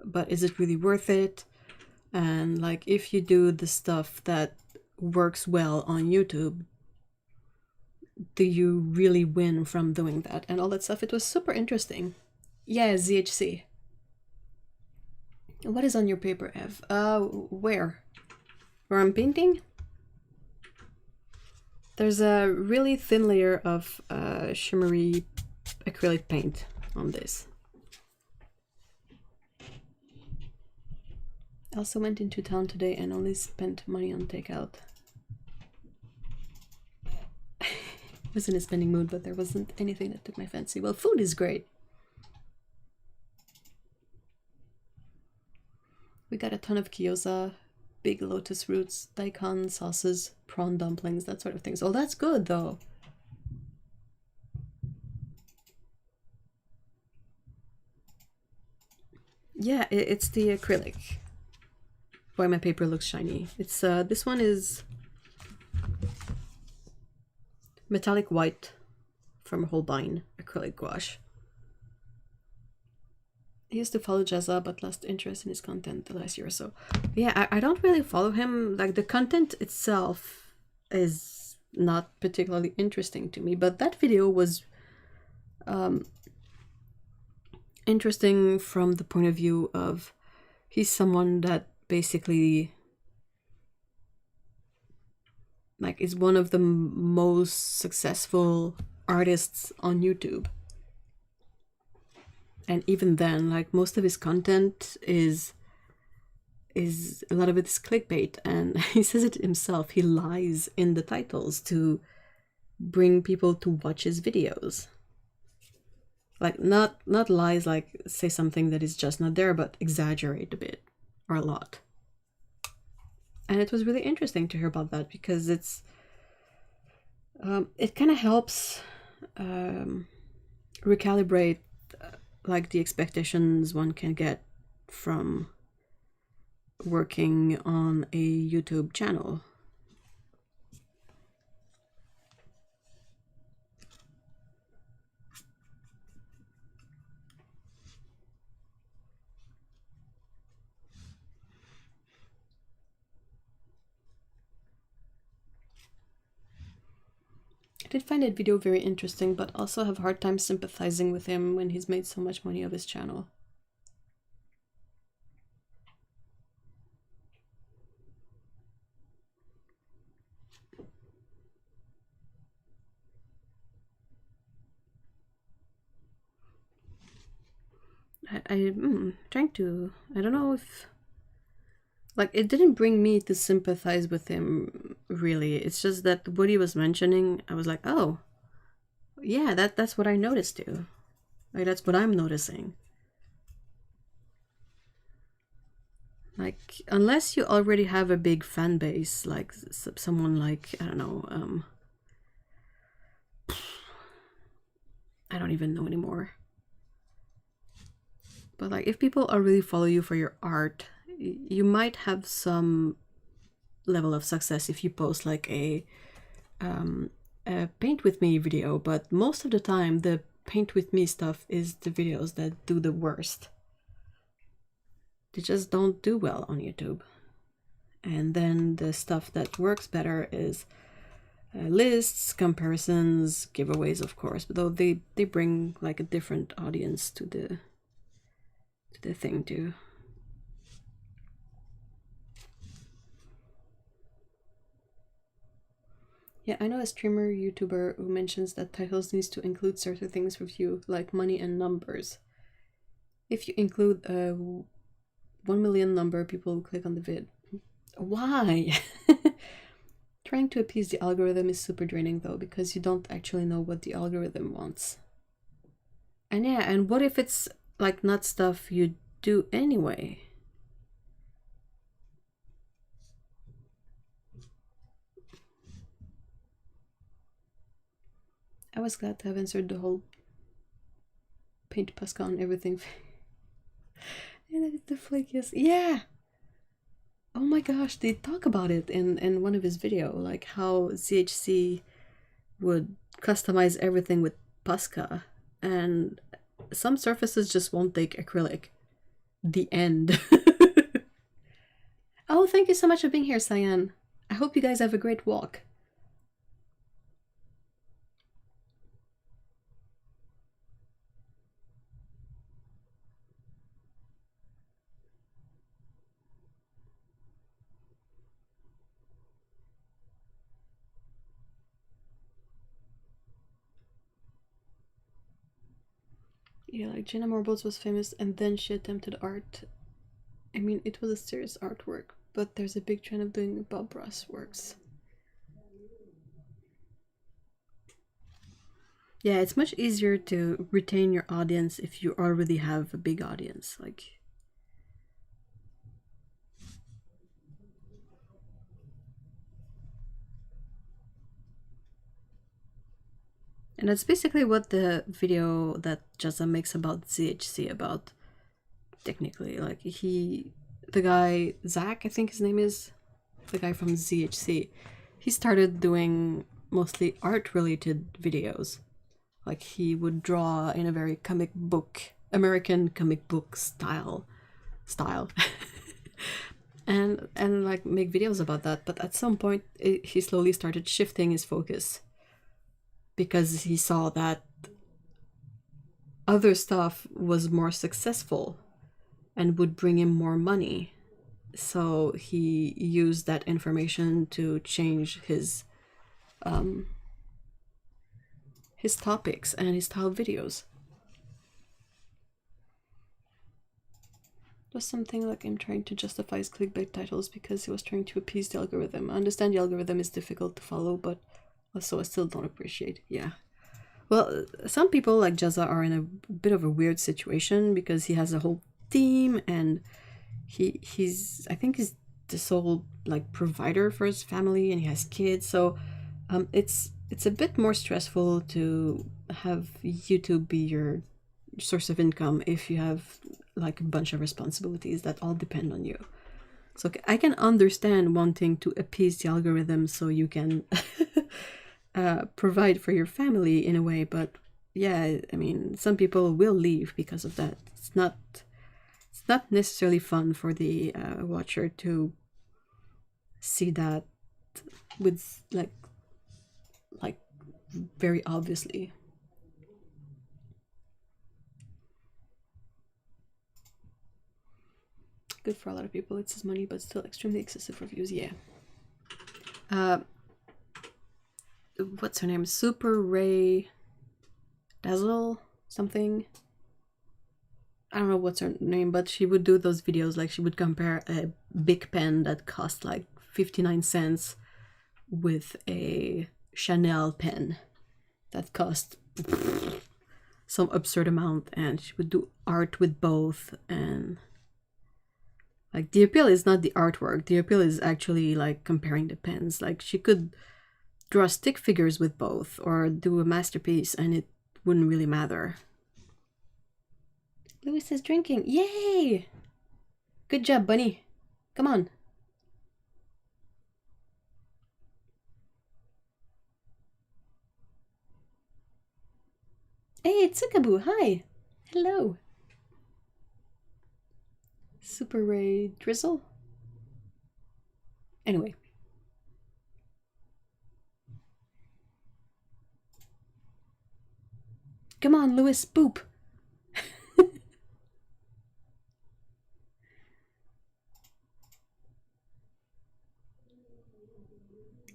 but is it really worth it? And like, if you do the stuff that works well on YouTube, do you really win from doing that and all that stuff? It was super interesting. Yeah, ZHC. What is on your paper, Ev? Where I'm painting? There's a really thin layer of shimmery acrylic paint on this. I also went into town today and only spent money on takeout. I was in a spending mood, but there wasn't anything that took my fancy. Well, food is great. We got a ton of gyoza, big lotus roots, daikon sauces, prawn dumplings, that sort of things. Oh, that's good though. Yeah, it's the acrylic. Why my paper looks shiny. It's this one is metallic white from Holbein acrylic gouache. He used to follow Jazza, but lost interest in his content the last year or so. Yeah, I don't really follow him. Like, the content itself is not particularly interesting to me, but that video was interesting from the point of view of he's someone that basically like is one of the most successful artists on YouTube. And even then, like, most of his content is a lot of it is clickbait, and he says it himself, he lies in the titles to bring people to watch his videos. Like, not lies like say something that is just not there, but exaggerate a bit or a lot. And it was really interesting to hear about that, because it's it kind of helps recalibrate like the expectations one can get from working on a YouTube channel. I did find that video very interesting, but also have a hard time sympathizing with him when he's made so much money of his channel. I'm trying to, I don't know if, like, it didn't bring me to sympathize with him, really. It's just that what he was mentioning, I was like, oh, yeah, that's what I noticed too. Like, that's what I'm noticing. Like, unless you already have a big fan base, like someone like, I don't know, I don't even know anymore. But like, if people really follow you for your art, you might have some level of success if you post like a paint with me video, but most of the time the paint with me stuff is the videos that do the worst. They just don't do well on YouTube. And then the stuff that works better is lists, comparisons, giveaways, of course, but though they bring like a different audience to the thing too. Yeah, I know a streamer YouTuber who mentions that titles needs to include certain things for view, like money and numbers. If you include a 1 million number, people will click on the vid. Why? Trying to appease the algorithm is super draining though, because you don't actually know what the algorithm wants. And yeah, and what if it's like not stuff you do anyway? I was glad to have answered the whole paint Pascal and everything. And is the flakiest? Yeah. Oh my gosh, they talk about it in one of his video, like how ZHC would customize everything with Posca, and some surfaces just won't take acrylic. The end. Oh, thank you so much for being here, Cyan. I hope you guys have a great walk. Yeah, like Jenna Marbles was famous and then she attempted art. I mean, it was a serious artwork, but there's a big trend of doing Bob Ross works. Yeah, it's much easier to retain your audience if you already have a big audience. Like, and that's basically what the video that Jazza makes about ZHC about. Technically, like the guy Zach, I think his name is, the guy from ZHC, he started doing mostly art-related videos. Like he would draw in a very American comic book style, and like make videos about that. But at some point, he slowly started shifting his focus because he saw that other stuff was more successful and would bring him more money. So he used that information to change his topics and his style videos. Just something like I'm trying to justify his clickbait titles because he was trying to appease the algorithm. I understand the algorithm is difficult to follow, but also I still don't appreciate. Yeah. Well, some people like Jazza are in a bit of a weird situation because he has a whole team and he's I think he's the sole like provider for his family and he has kids, so it's a bit more stressful to have YouTube be your source of income if you have like a bunch of responsibilities that all depend on you. So I can understand wanting to appease the algorithm so you can provide for your family in a way, but yeah, I mean, some people will leave because of that. It's not necessarily fun for the watcher to see that with like very obviously. Good for a lot of people. It's his money, but still extremely excessive for views. Yeah. What's her name? Super Ray Dazzle something. I don't know what's her name, but she would do those videos. Like she would compare a big pen that cost like 59 cents with a Chanel pen that cost some absurd amount, and she would do art with both. And like the appeal is not the artwork, the appeal is actually like comparing the pens. Like she could draw stick figures with both or do a masterpiece and it wouldn't really matter. Louis is drinking. Yay! Good job, bunny. Come on. Hey, Tsukaboo, hi. Hello. Super Ray Drizzle? Anyway. Come on, Louis, boop.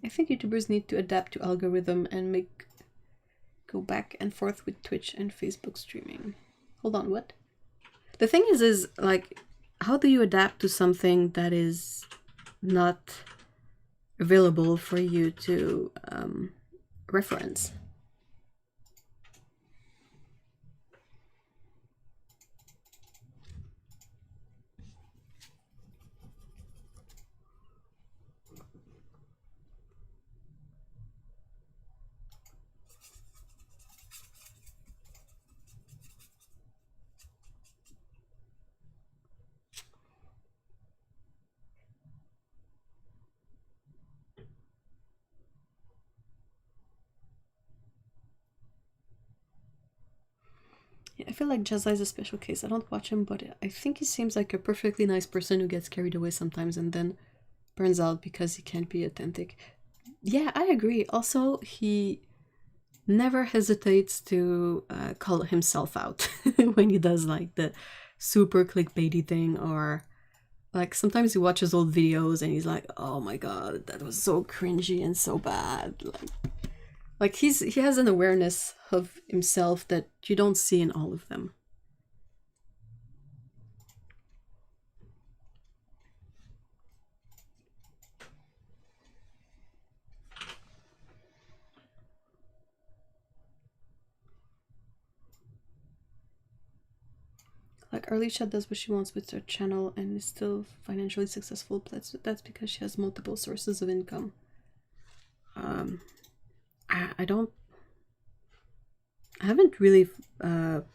I think YouTubers need to adapt to algorithm and go back and forth with Twitch and Facebook streaming. Hold on, what? The thing is like, how do you adapt to something that is not available for you to reference? Yeah, I feel like Jazza is a special case. I don't watch him, but I think he seems like a perfectly nice person who gets carried away sometimes and then burns out because he can't be authentic. Yeah, I agree. Also, he never hesitates to call himself out when he does like the super clickbaity thing, or like sometimes he watches old videos and he's like, oh my god, that was so cringy and so bad. Like he has an awareness of himself that you don't see in all of them. Like Arlisha does what she wants with her channel and is still financially successful, but that's because she has multiple sources of income. I haven't really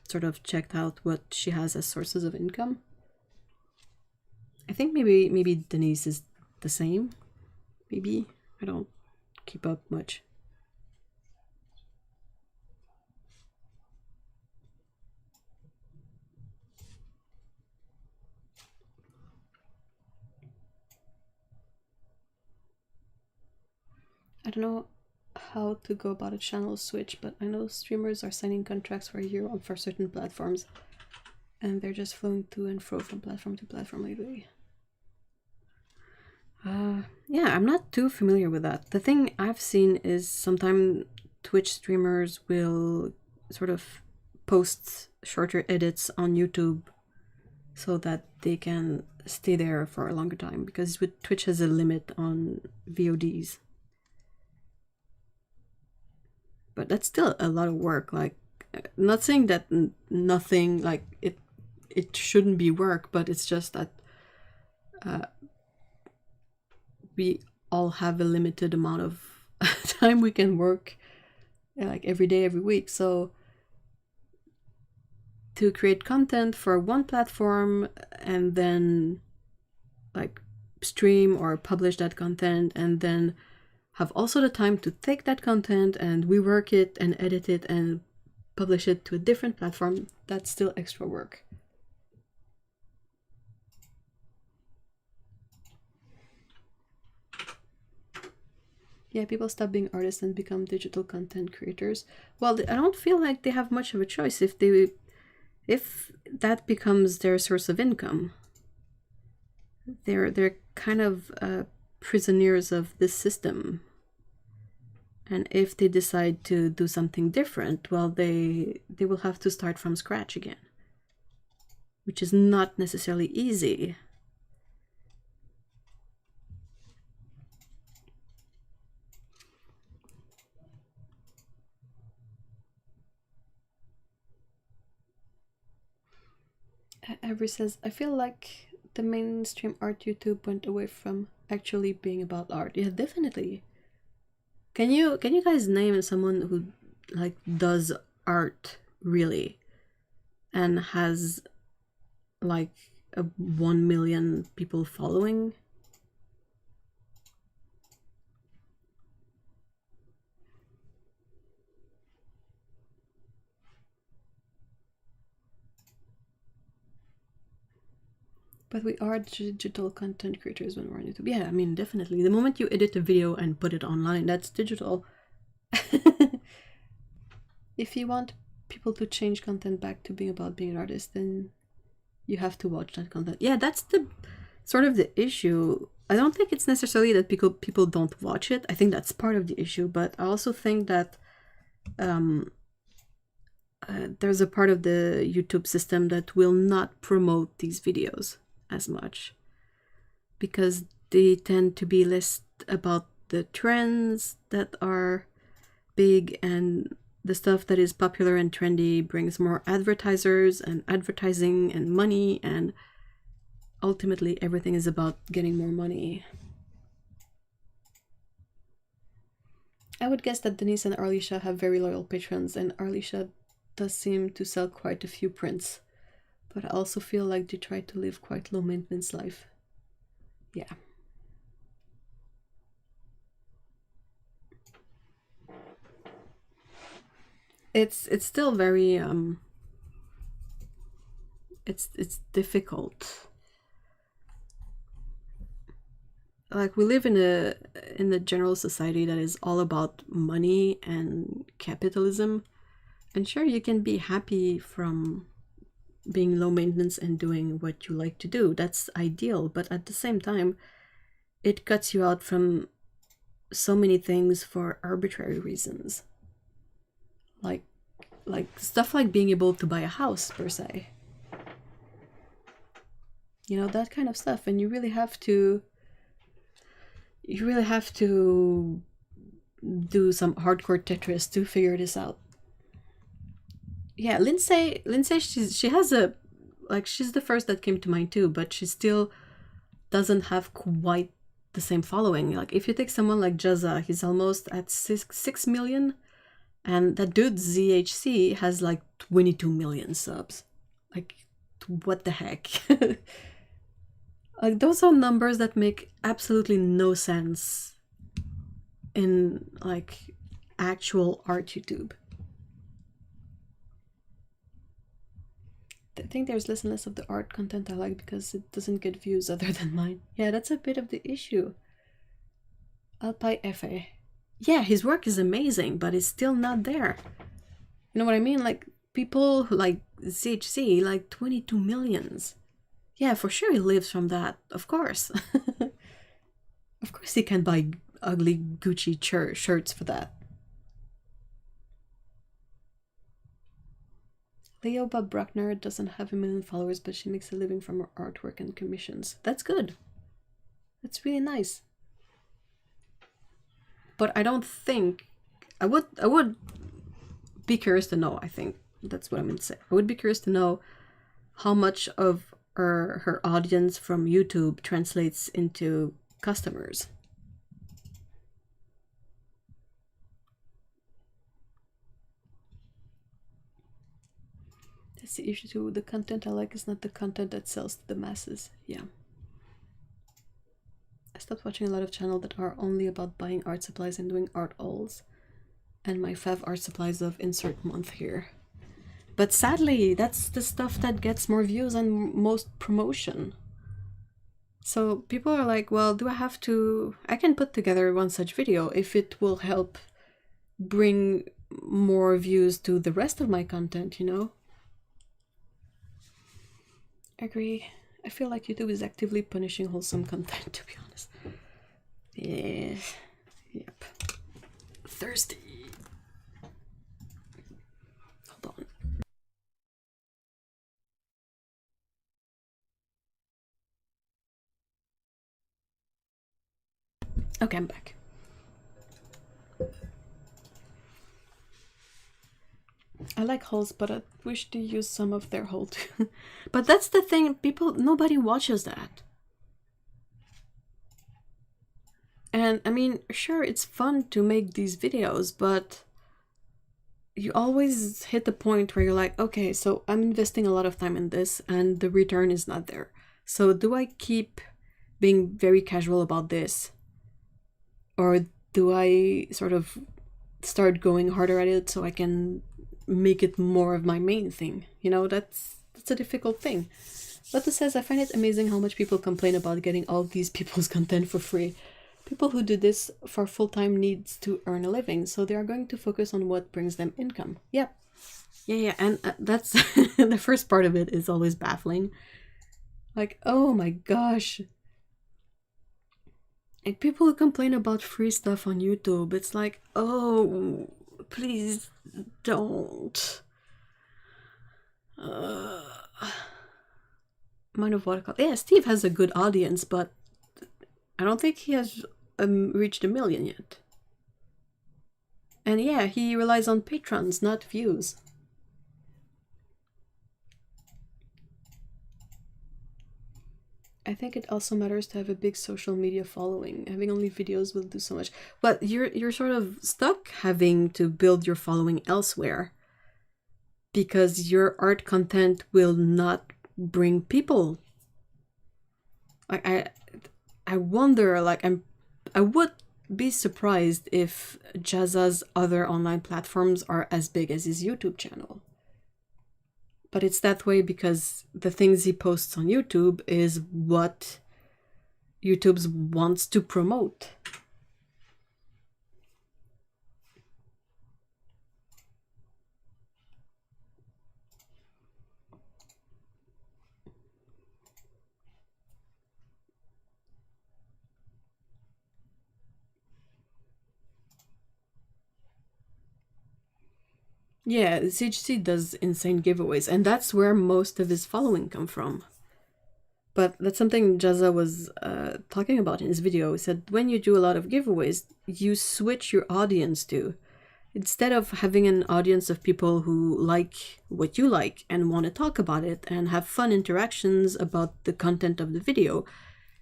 sort of checked out what she has as sources of income. I think maybe Denise is the same. Maybe I don't keep up much. I don't know how to go about a channel switch, but I know streamers are signing contracts for a year for certain platforms, and they're just flowing to and fro from platform to platform lately. Yeah, I'm not too familiar with that. The thing I've seen is sometimes Twitch streamers will sort of post shorter edits on YouTube so that they can stay there for a longer time, because with Twitch has a limit on VODs. But that's still a lot of work. Like, not saying that nothing, like it shouldn't be work, but it's just that we all have a limited amount of time we can work, like every day, every week. So to create content for one platform and then like stream or publish that content, and then have also the time to take that content and rework it and edit it and publish it to a different platform, that's still extra work. Yeah, people stop being artists and become digital content creators. Well, I don't feel like they have much of a choice if that becomes their source of income. They're kind of prisoners of this system. And if they decide to do something different, well, they will have to start from scratch again, which is not necessarily easy. Avery says, I feel like the mainstream art YouTube went away from actually being about art. Yeah, definitely. Can you guys name someone who like does art really and has like a 1 million people following? But we are digital content creators when we're on YouTube. Yeah, I mean, definitely. The moment you edit a video and put it online, that's digital. If you want people to change content back to being about being an artist, then you have to watch that content. Yeah, that's the sort of the issue. I don't think it's necessarily that people don't watch it. I think that's part of the issue, but I also think that there's a part of the YouTube system that will not promote these videos as much because they tend to be less about the trends that are big, and the stuff that is popular and trendy brings more advertisers and advertising and money, and ultimately everything is about getting more money. I would guess that Denise and Arlisha have very loyal patrons, and Arlisha does seem to sell quite a few prints, but I also feel like they try to live quite low maintenance life. Yeah. It's still very it's difficult. Like, we live in a general society that is all about money and capitalism. And sure, you can be happy from being low maintenance and doing what you like to do. That's ideal. But at the same time, it cuts you out from so many things for arbitrary reasons. Like stuff like being able to buy a house, per se. You know, that kind of stuff. And you really have to do some hardcore Tetris to figure this out. Yeah, Lindsay, she has a, like, she's the first that came to mind too, but she still doesn't have quite the same following. Like, if you take someone like Jazza, he's almost at 6 million, and that dude ZHC has like 22 million subs. Like, what the heck? Like, those are numbers that make absolutely no sense in, like, actual art YouTube. I think there's less and less of the art content I like because it doesn't get views other than mine. Yeah, that's a bit of the issue. Alpai Efe. Yeah, his work is amazing, but it's still not there. You know what I mean? Like, people like ZHC, like 22 millions. Yeah, for sure he lives from that, of course. Of course he can buy ugly Gucci shirts for that. Leoba Bruckner doesn't have 1 million followers, but she makes a living from her artwork and commissions. That's good. That's really nice. But I don't think... I would be curious to know, I think. That's what I meant to say. I would be curious to know how much of her audience from YouTube translates into customers. That's the issue too. The content I like is not the content that sells to the masses. Yeah. I stopped watching a lot of channels that are only about buying art supplies and doing art hauls. And my fav art supplies of insert month here. But sadly, that's the stuff that gets more views and most promotion. So people are like, well, do I have to... I can put together one such video if it will help bring more views to the rest of my content, you know? Agree. I feel like YouTube is actively punishing wholesome content, to be honest. Yeah. Yep. Thirsty. Hold on. Okay, I'm back. I like hauls, but I wish to use some of their haul too. But that's the thing, nobody watches that. And I mean, sure, it's fun to make these videos, but you always hit the point where you're like, okay, so I'm investing a lot of time in this and the return is not there. So do I keep being very casual about this? Or do I sort of start going harder at it so I can make it more of my main thing? You know, that's a difficult thing. Lotta says, I find it amazing how much people complain about getting all these people's content for free. People who do this for full-time needs to earn a living, so they are going to focus on what brings them income. Yep. Yeah, and that's the first part of it is always baffling. Like, oh my gosh. And people who complain about free stuff on YouTube, it's like, oh, please don't. Mind of Watercolor. Yeah, Steve has a good audience, but I don't think he has reached 1 million yet. And yeah, he relies on patrons, not views. I think it also matters to have a big social media following. Having only videos will do so much. But you're sort of stuck having to build your following elsewhere. Because your art content will not bring people. I wonder, like, I would be surprised if Jazza's other online platforms are as big as his YouTube channel. But it's that way because the things he posts on YouTube is what YouTube wants to promote. Yeah, CGC does insane giveaways, and that's where most of his following come from. But that's something Jazza was talking about in his video. He said when you do a lot of giveaways, you switch your audience to. Instead of having an audience of people who like what you like and want to talk about it and have fun interactions about the content of the video,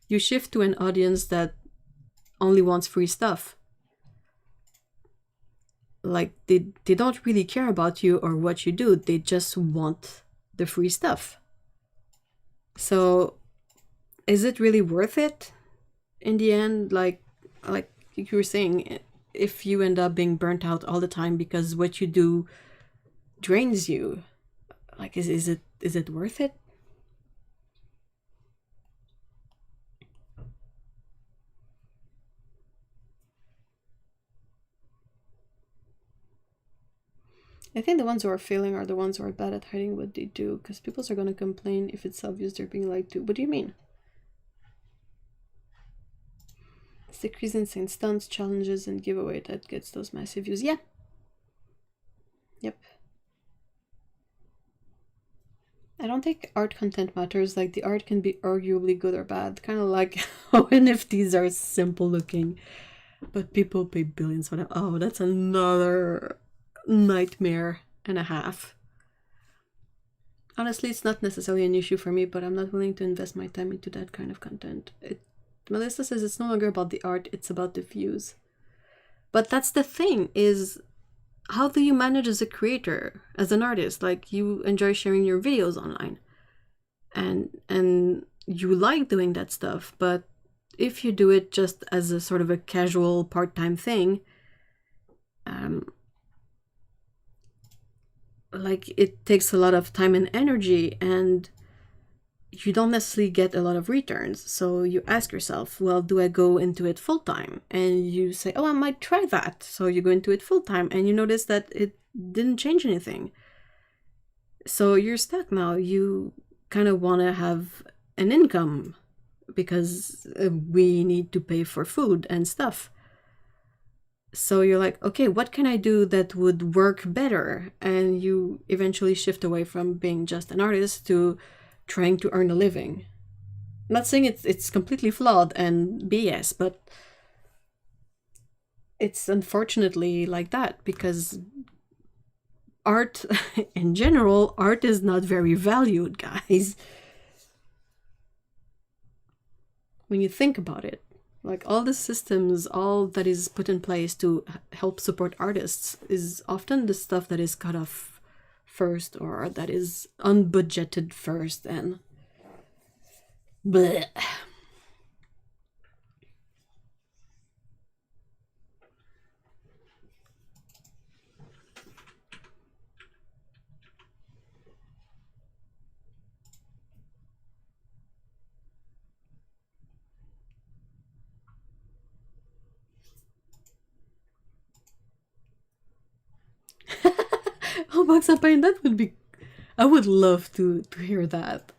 you shift to an audience that only wants free stuff. Like, they don't really care about you or what you do, they just want the free stuff. So, is it really worth it in the end? Like you were saying, if you end up being burnt out all the time because what you do drains you, like, is it worth it? I think the ones who are failing are the ones who are bad at hiding what they do, because people are going to complain if it's obvious they're being lied to. What do you mean? It's the crazy insane stunts, challenges, and giveaway that gets those massive views. Yeah. Yep. I don't think art content matters. Like, the art can be arguably good or bad. Kind of like how NFTs are simple looking, but people pay billions for them. Oh, that's another nightmare and a half. Honestly, it's not necessarily an issue for me, but I'm not willing to invest my time into that kind of content. Melissa says it's no longer about the art, it's about the views. But that's the thing, is how do you manage as a creator, as an artist? Like, you enjoy sharing your videos online and you like doing that stuff, but if you do it just as a sort of a casual part-time thing, like, it takes a lot of time and energy, and you don't necessarily get a lot of returns. So you ask yourself, well, do I go into it full-time? And you say, oh, I might try that. So you go into it full-time and you notice that it didn't change anything. So you're stuck now. You kind of want to have an income because we need to pay for food and stuff. So you're like, okay, what can I do that would work better? And you eventually shift away from being just an artist to trying to earn a living. I'm not saying it's completely flawed and BS, but it's unfortunately like that, because art, in general, art is not very valued, guys. When you think about it. Like, all the systems, all that is put in place to help support artists is often the stuff that is cut off first, or that is unbudgeted first, and bleh. Oh, Bugs Up Pain, that would be... I would love to hear that.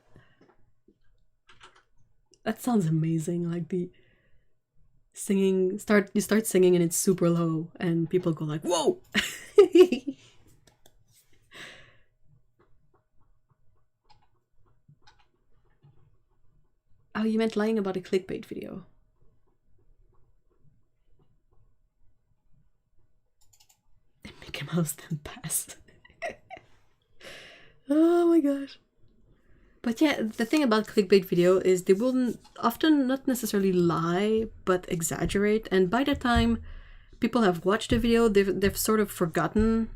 That sounds amazing. Like, the singing, you start singing and it's super low and people go like, whoa! Oh, you meant lying about a clickbait video. Mickey Mouse then pass. Oh my gosh. But yeah, the thing about clickbait video is they will often not necessarily lie, but exaggerate. And by the time people have watched the video, they've sort of forgotten,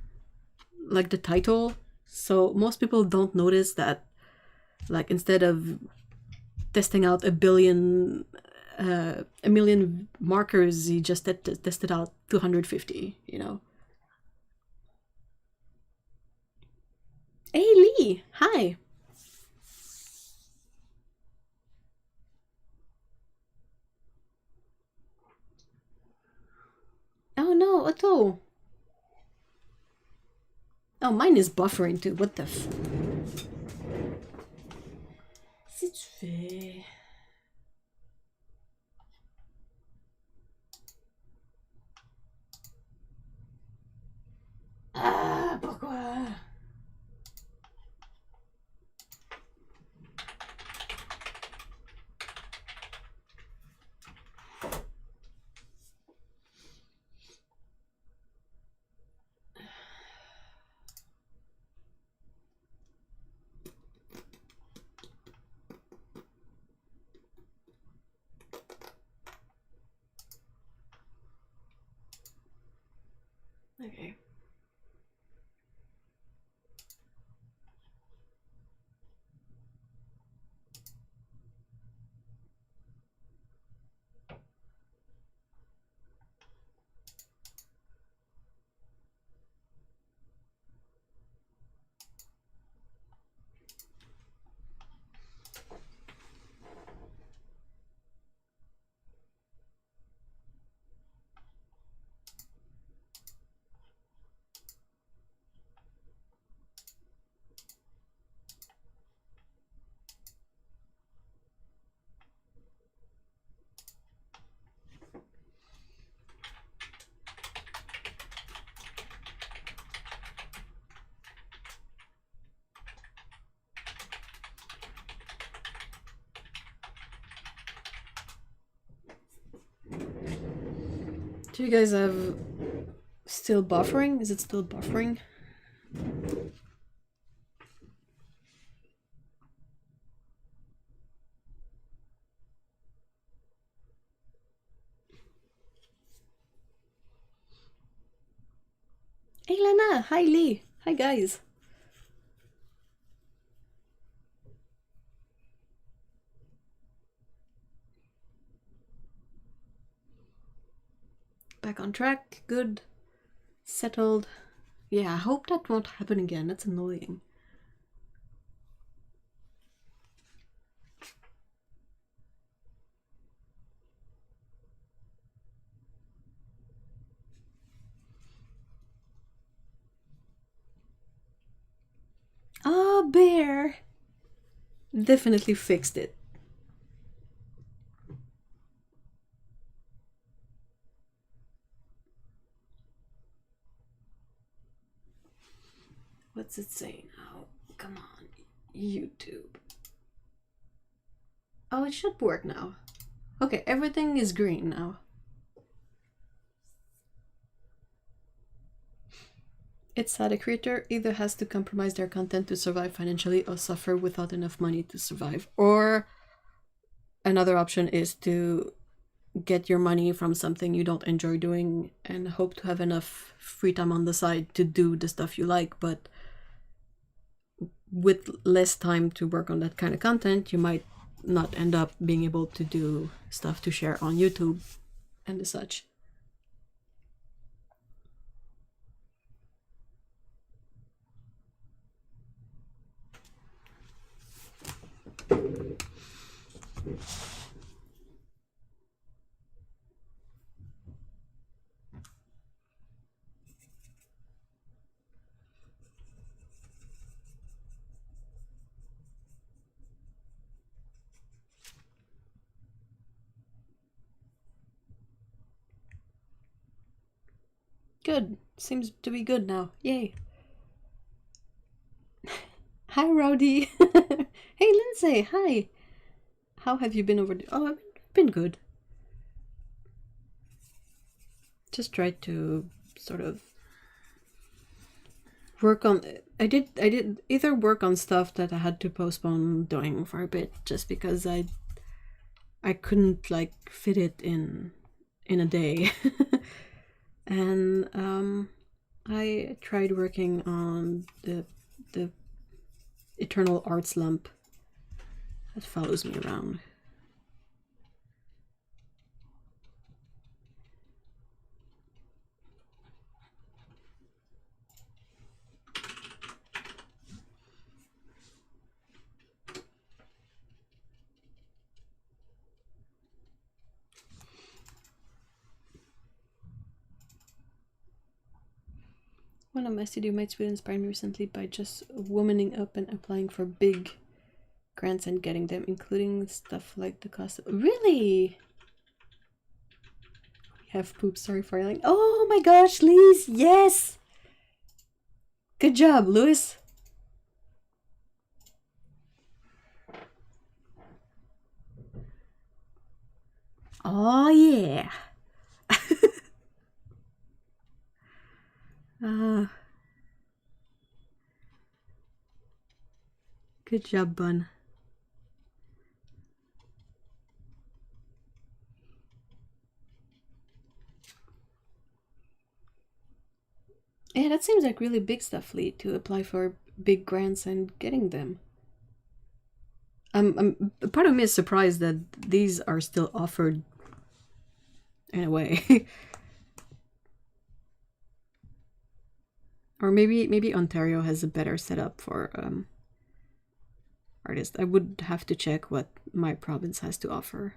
like, the title. So most people don't notice that, like, instead of testing out a million markers, he just tested out 250, you know? Hey Lee, hi. Oh no, Otto. Oh, mine is buffering too. What the f... Qu'est-ce que tu fais? Ah, pourquoi? Okay. Do you guys have still buffering? Is it still buffering? Hey Lana, hi Lee, hi guys. Back on track, good, settled. Yeah, I hope that won't happen again, that's annoying. Ah, Bear! Definitely fixed it. What's it say now? Come on, YouTube. Oh, it should work now. Okay, everything is green now. It's sad a creator either has to compromise their content to survive financially or suffer without enough money to survive. Or another option is to get your money from something you don't enjoy doing and hope to have enough free time on the side to do the stuff you like, but with less time to work on that kind of content, you might not end up being able to do stuff to share on YouTube and such. Good. Seems to be good now. Yay. Hi, Rowdy. Hey, Lindsay. Hi. How have you been over? Oh, I've been good. Just tried to sort of work on. I did either work on stuff that I had to postpone doing for a bit, just because I couldn't like fit it in a day, and I tried working on the eternal arts lump that follows me around. One of my studio mates really inspired me recently by just womaning up and applying for big grants and getting them, including stuff like the cost of... Really? We have poop, sorry for yelling. Oh my gosh, Liz, yes! Good job, Louis. Oh yeah. Good job, Bun. Yeah, that seems like really big stuff, Lee, to apply for big grants and getting them. Part of me is surprised that these are still offered in a way. Or maybe Ontario has a better setup for artists. I would have to check what my province has to offer.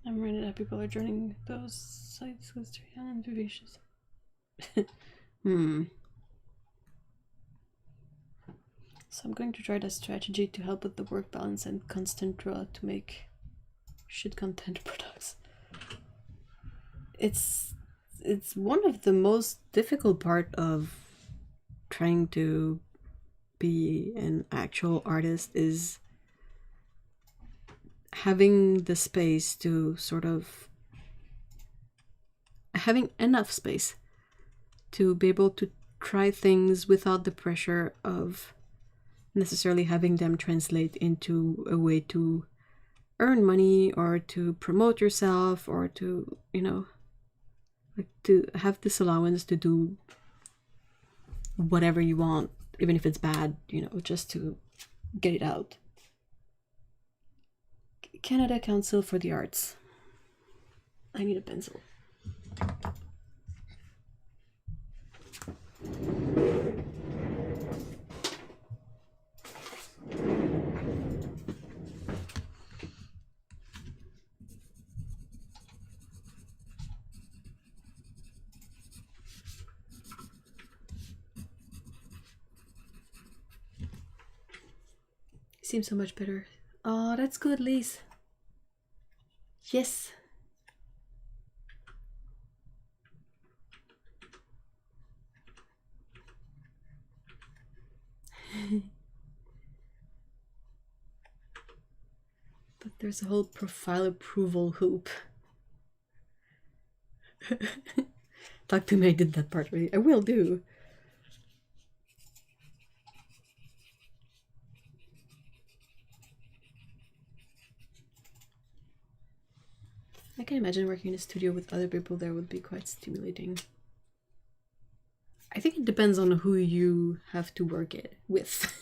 I'm reminded that people are joining those sites with too young and vivacious. So I'm going to try that strategy to help with the work balance and constant draw to make shit content products. It's one of the most difficult part of trying to be an actual artist is having the space to sort of having enough space to be able to try things without the pressure of necessarily having them translate into a way to earn money or to promote yourself or to, you know, like to have this allowance to do whatever you want, even if it's bad, you know, just to get it out. Canada Council for the Arts. I need a pencil. Seems so much better. Oh, that's good, Lise. Yes. But there's a whole profile approval hoop. Talk to me, I did that part really. I will do. I can imagine working in a studio with other people there would be quite stimulating. I think it depends on who you have to work it with.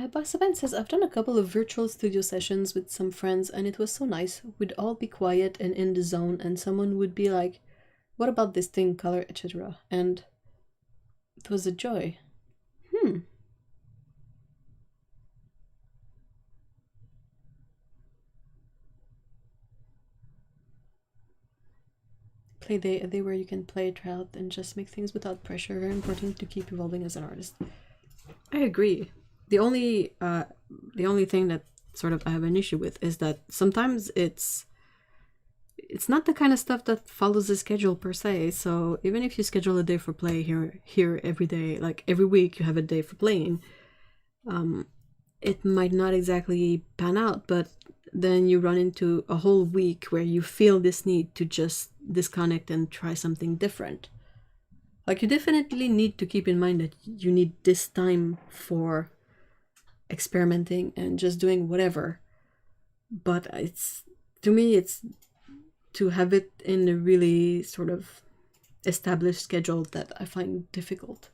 Boxaban says, I've done a couple of virtual studio sessions with some friends and it was so nice. We'd all be quiet and in the zone and someone would be like, what about this thing, color, etc. And it was a joy. Play day, a day where you can play, try out, and just make things without pressure. Very important to keep evolving as an artist. I agree. The only thing that sort of I have an issue with is that sometimes it's not the kind of stuff that follows a schedule per se. So even if you schedule a day for play here every day, like every week you have a day for playing, it might not exactly pan out, but then you run into a whole week where you feel this need to just disconnect and try something different. Like, you definitely need to keep in mind that you need this time for experimenting and just doing whatever. But to me, it's to have it in a really sort of established schedule that I find difficult.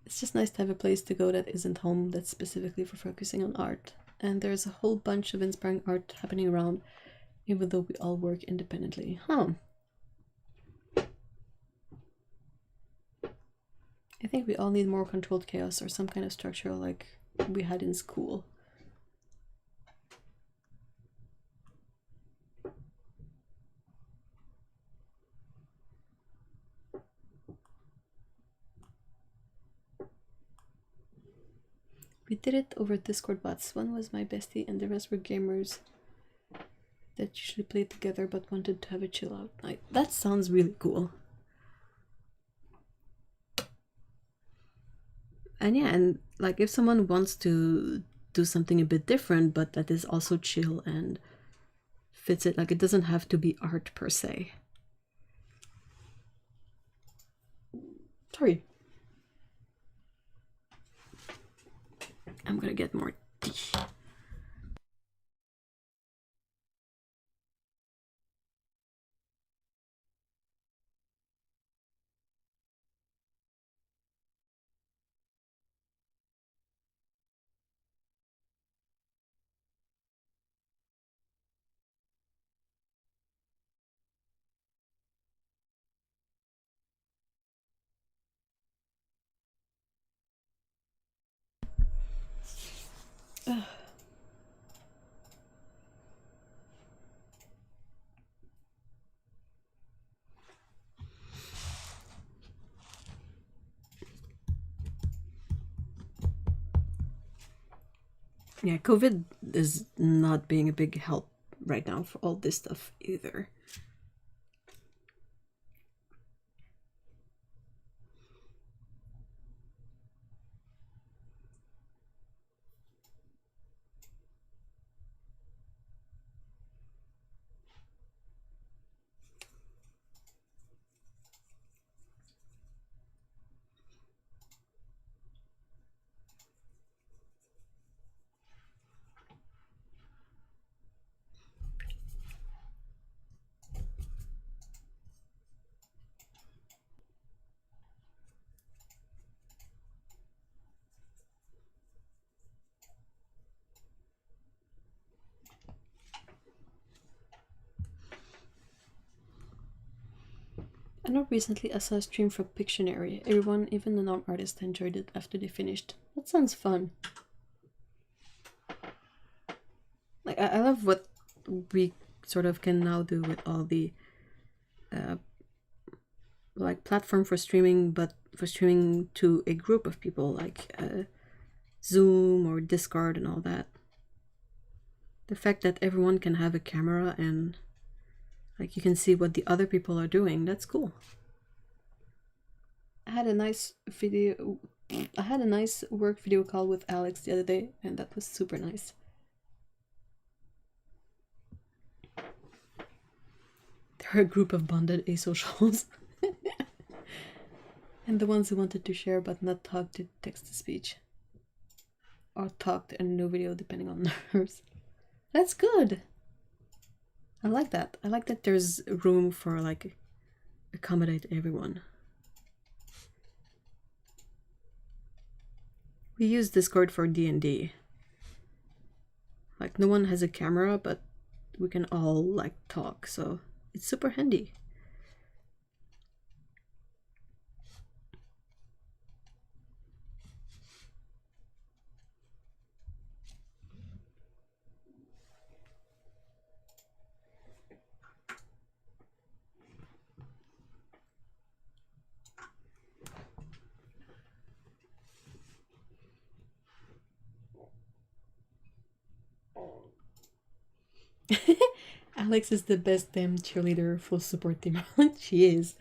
It's just nice to have a place to go that isn't home, that's specifically for focusing on art. And there's a whole bunch of inspiring art happening around, even though we all work independently. I think we all need more controlled chaos or some kind of structure like we had in school. We did it over Discord bots. One was my bestie and the rest were gamers that usually played together but wanted to have a chill out night. That sounds really cool. And yeah, and like if someone wants to do something a bit different but that is also chill and fits it, like it doesn't have to be art per se. Sorry. I'm gonna get more tea. Ugh. Yeah, COVID is not being a big help right now for all this stuff either. I know recently I saw a stream from Pictionary. Everyone, even the non-artists, enjoyed it after they finished. That sounds fun. Like, I love what we sort of can now do with all the like platform for streaming, but for streaming to a group of people, like Zoom or Discord and all that. The fact that everyone can have a camera and like you can see what the other people are doing, that's cool. I had a nice work video call with Alex the other day, and that was super nice. They're a group of bonded asocials. And the ones who wanted to share but not talk to text-to-speech. Or talked and no video, depending on nerves. That's good! I like that. I like that there's room for like accommodate everyone. We use Discord for D&D. Like, no one has a camera, but we can all, like, talk, so it's super handy. Alex is the best damn cheerleader full support team. She is.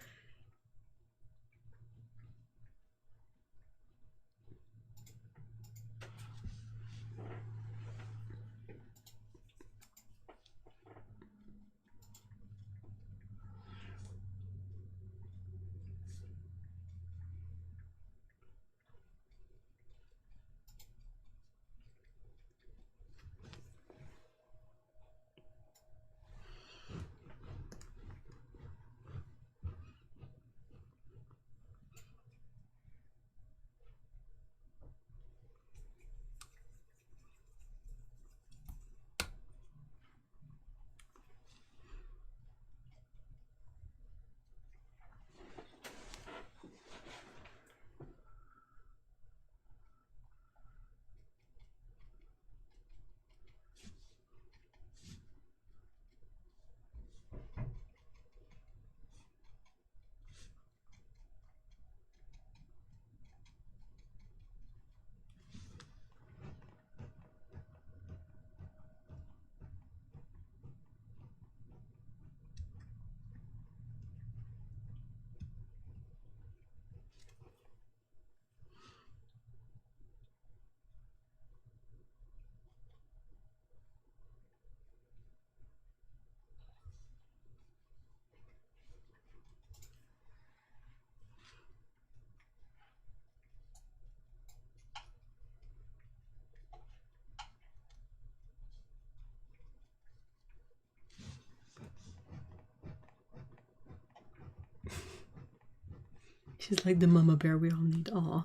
She's like the mama bear we all need. Aw.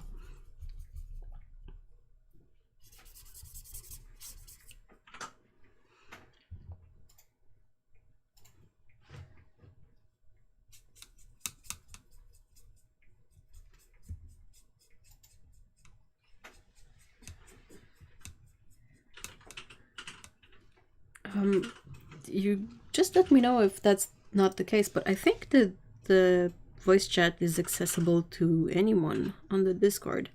You just let me know if that's not the case, but I think that the voice chat is accessible to anyone on the Discord.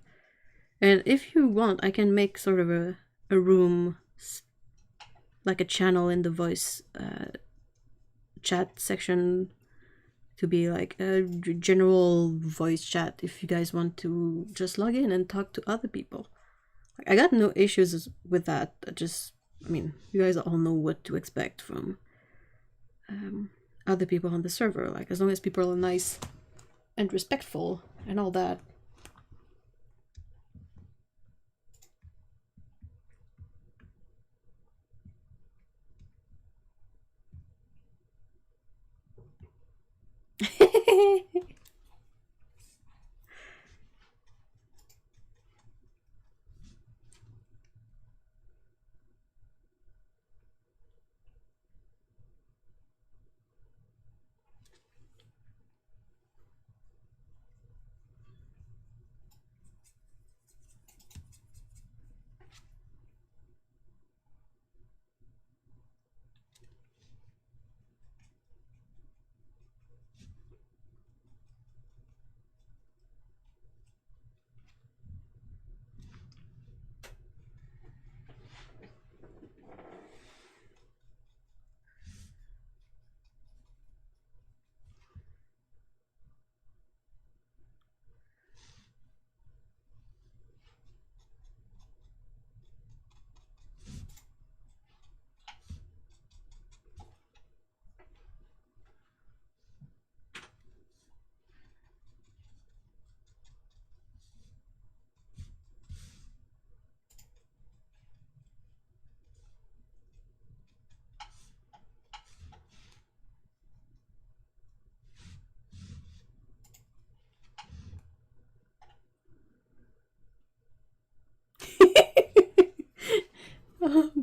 And if you want, I can make sort of a room, like a channel in the voice chat section to be like a general voice chat if you guys want to just log in and talk to other people. I got no issues with that. I mean, you guys all know what to expect from other people on the server. Like, as long as people are nice and respectful and all that.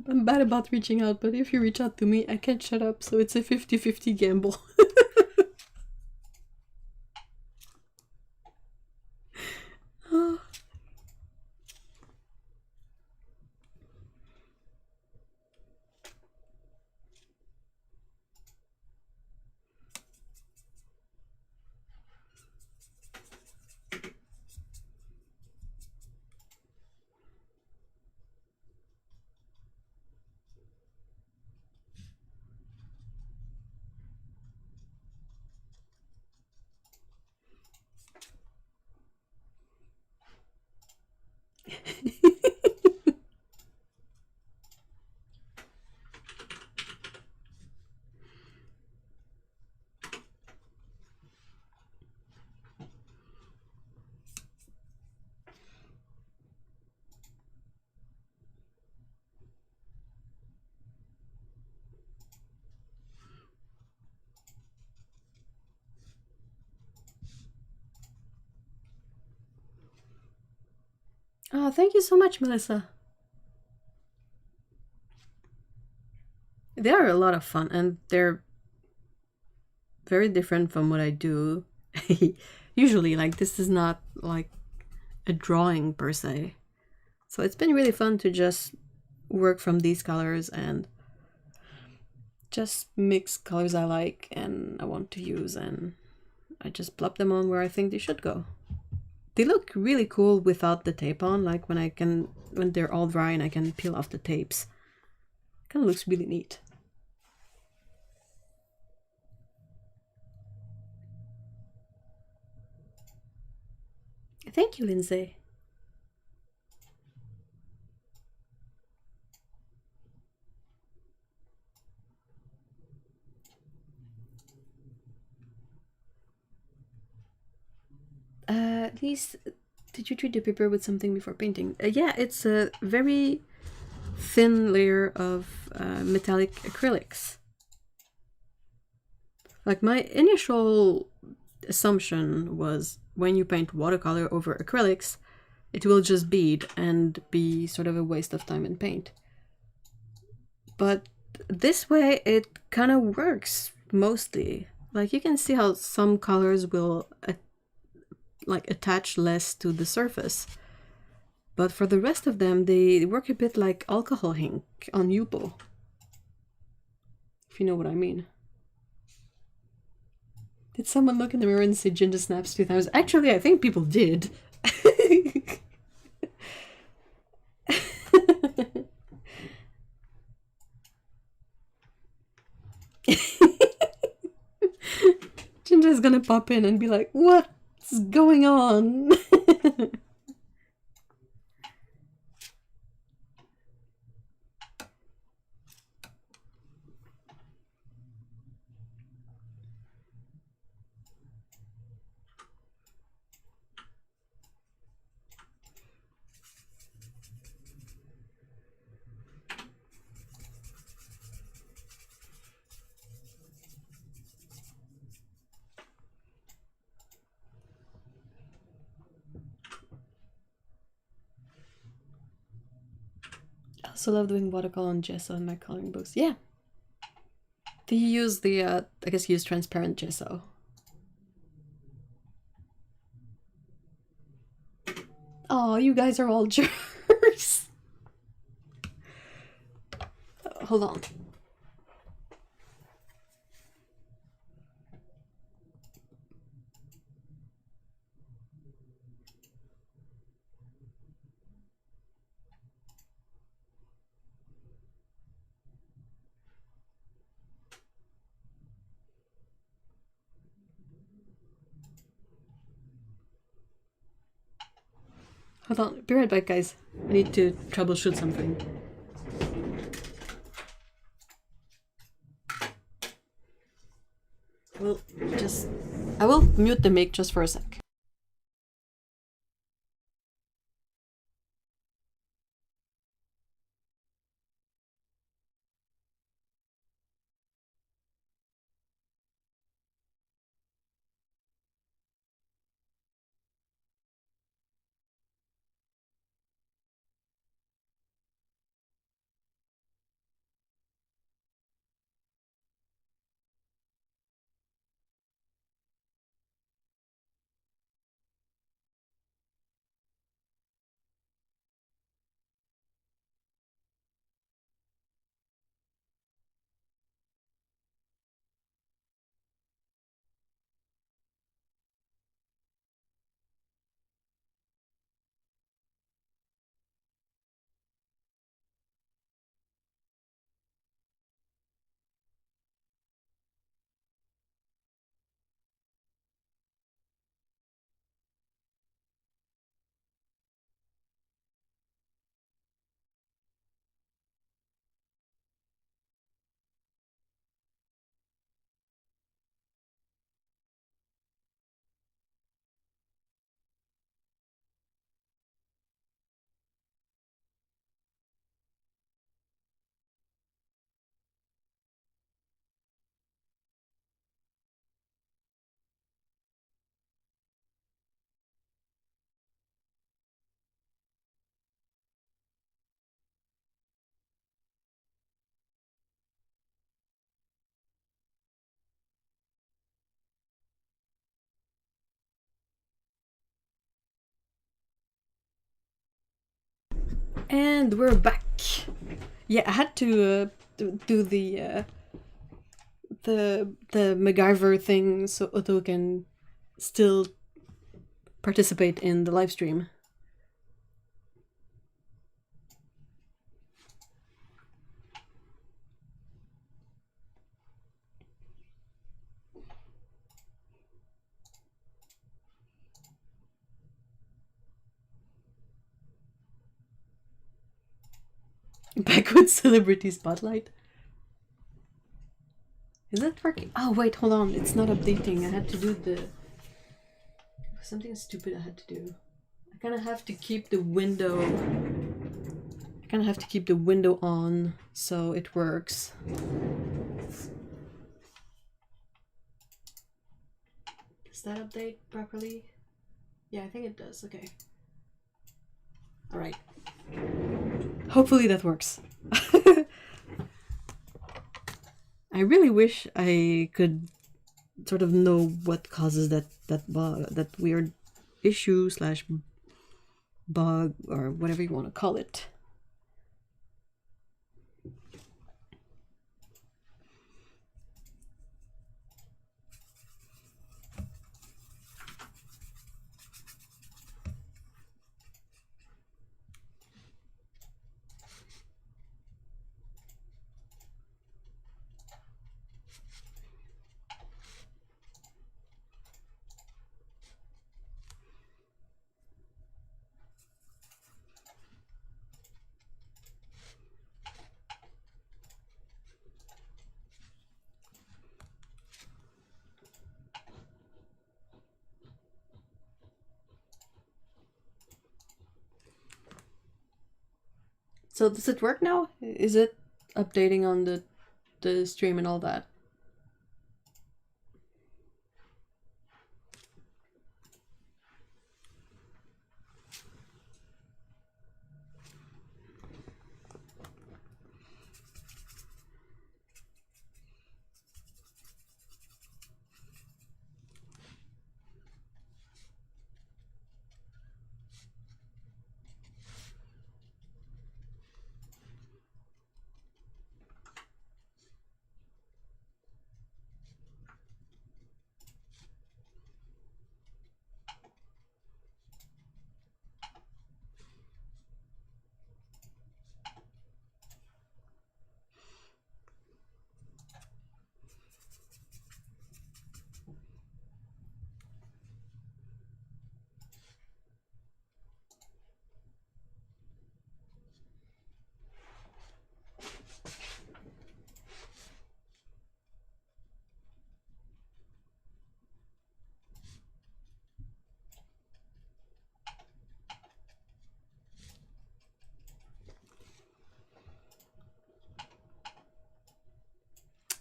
I'm bad about reaching out, but if you reach out to me, I can't shut up, so it's a 50-50 gamble. Oh, thank you so much, Melissa. They are a lot of fun, and they're very different from what I do. Usually, like, this is not like a drawing per se. So it's been really fun to just work from these colors and just mix colors I like and I want to use, and I just plop them on where I think they should go. They look really cool without the tape on, like when they're all dry and I can peel off the tapes. Kind of looks really neat. Thank you, Lindsay. At least, did you treat the paper with something before painting? Yeah, it's a very thin layer of metallic acrylics. Like, my initial assumption was when you paint watercolor over acrylics, it will just bead and be sort of a waste of time and paint. But this way it kind of works mostly. Like, you can see how some colors will like attach less to the surface, but for the rest of them they work a bit like alcohol ink on Yupo, if you know what I mean. Did someone look in the mirror and say Ginger Snaps 2000? Actually, I think people did. Ginger's gonna pop in and be like, what's going on? I also love doing watercolor on gesso in my coloring books. Yeah. Do you use the, I guess you use transparent gesso. Oh, you guys are all jerks. Hold on. Hold on, be right back, guys. I need to troubleshoot something. I will mute the mic just for a sec. And we're back. Yeah, I had to do the MacGyver thing so Otto can still participate in the live stream. Backwoods Celebrity Spotlight. Is that working? Oh wait, hold on. It's not updating. I had to do the something stupid I had to do. I kind of have to keep the window. I kind of have to keep the window on so it works. Does that update properly? Yeah, I think it does. Okay. All right. Hopefully that works. I really wish I could sort of know what causes that weird issue / bug or whatever you want to call it. So does it work now? Is it updating on the stream and all that?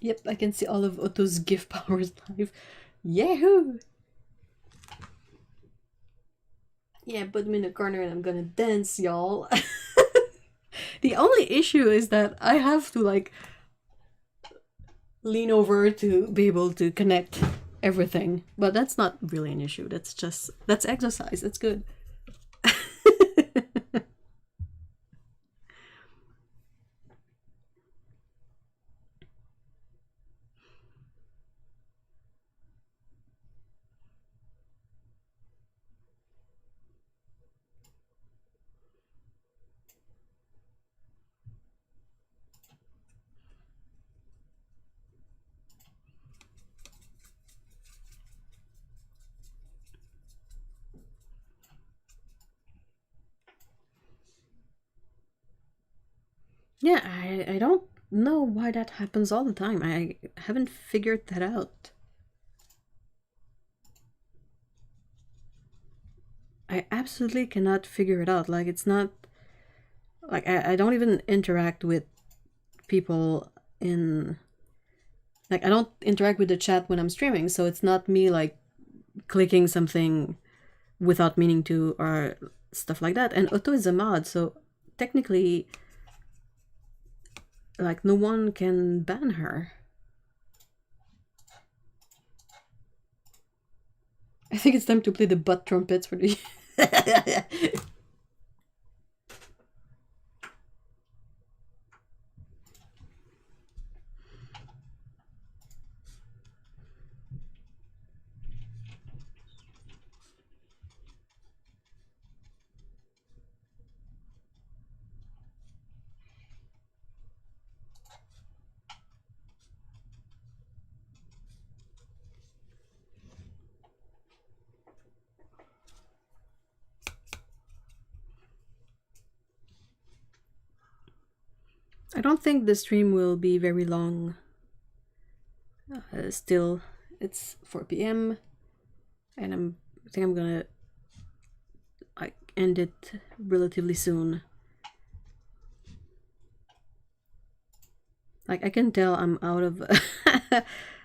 Yep, I can see all of Otto's gift powers live. Yahoo! Yeah, put me in a corner and I'm gonna dance, y'all. The only issue is that I have to like lean over to be able to connect everything. But that's not really an issue. That's exercise. That's good. Yeah, I don't know why that happens all the time. I haven't figured that out. I absolutely cannot figure it out. Like, it's not... Like, I don't even interact with people in... Like, I don't interact with the chat when I'm streaming, so it's not me, like, clicking something without meaning to or stuff like that. And Otto is a mod, so technically... Like, no one can ban her. I think it's time to play the butt trumpets for the... I don't think the stream will be very long. Still, it's 4 p.m. and I think I'm gonna like end it relatively soon. Like I can tell I'm out of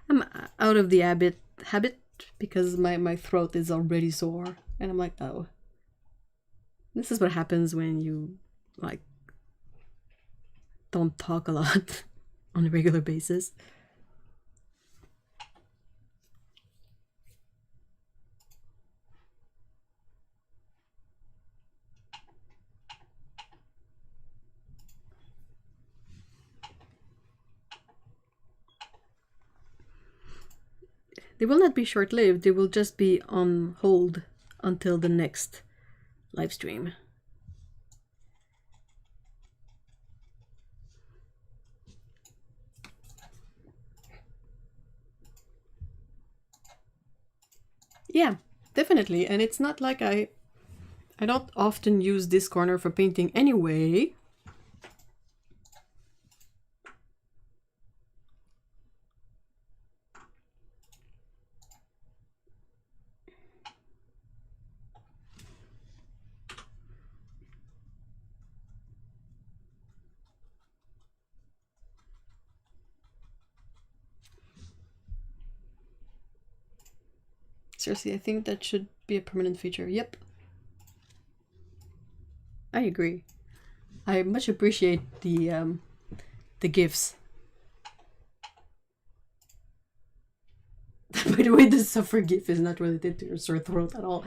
I'm out of the habit because my throat is already sore, and I'm like, oh, this is what happens when you like don't talk a lot on a regular basis. They will not be short-lived, they will just be on hold until the next live stream. Yeah, definitely. And it's not like I don't often use this corner for painting anyway. Seriously, I think that should be a permanent feature. Yep. I agree. I much appreciate the gifts. By the way, the suffer gif is not related to your sore throat at all.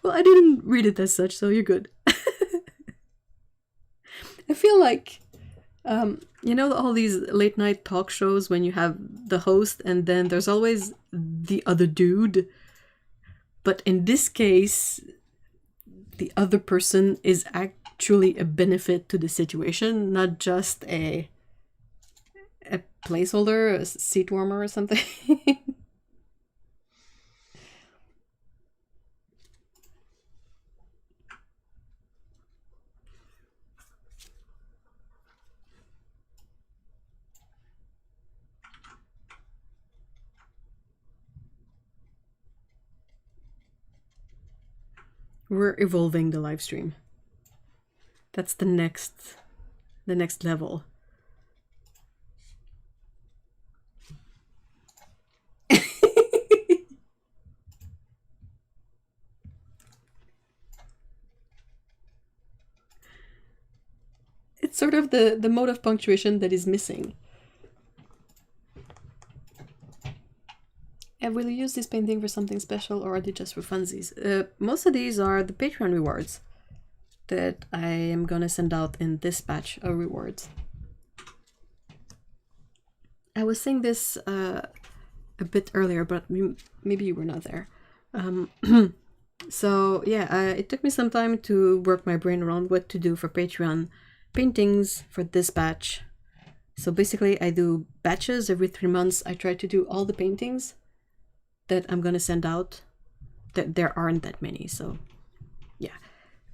Well, I didn't read it as such, so you're good. I feel like you know all these late night talk shows when you have the host and then there's always the other dude. But in this case, the other person is actually a benefit to the situation, not just a placeholder, a seat warmer or something. We're evolving the live stream. That's the next level. It's sort of the mode of punctuation that is missing. And will you use this painting for something special, or are they just for funsies? Most of these are the Patreon rewards that I am gonna send out in this batch of rewards. I was saying this a bit earlier, but maybe you were not there. So yeah, it took me some time to work my brain around what to do for Patreon paintings for this batch. So basically I do batches every 3 months. I try to do all the paintings that I'm gonna send out. There aren't that many, so yeah.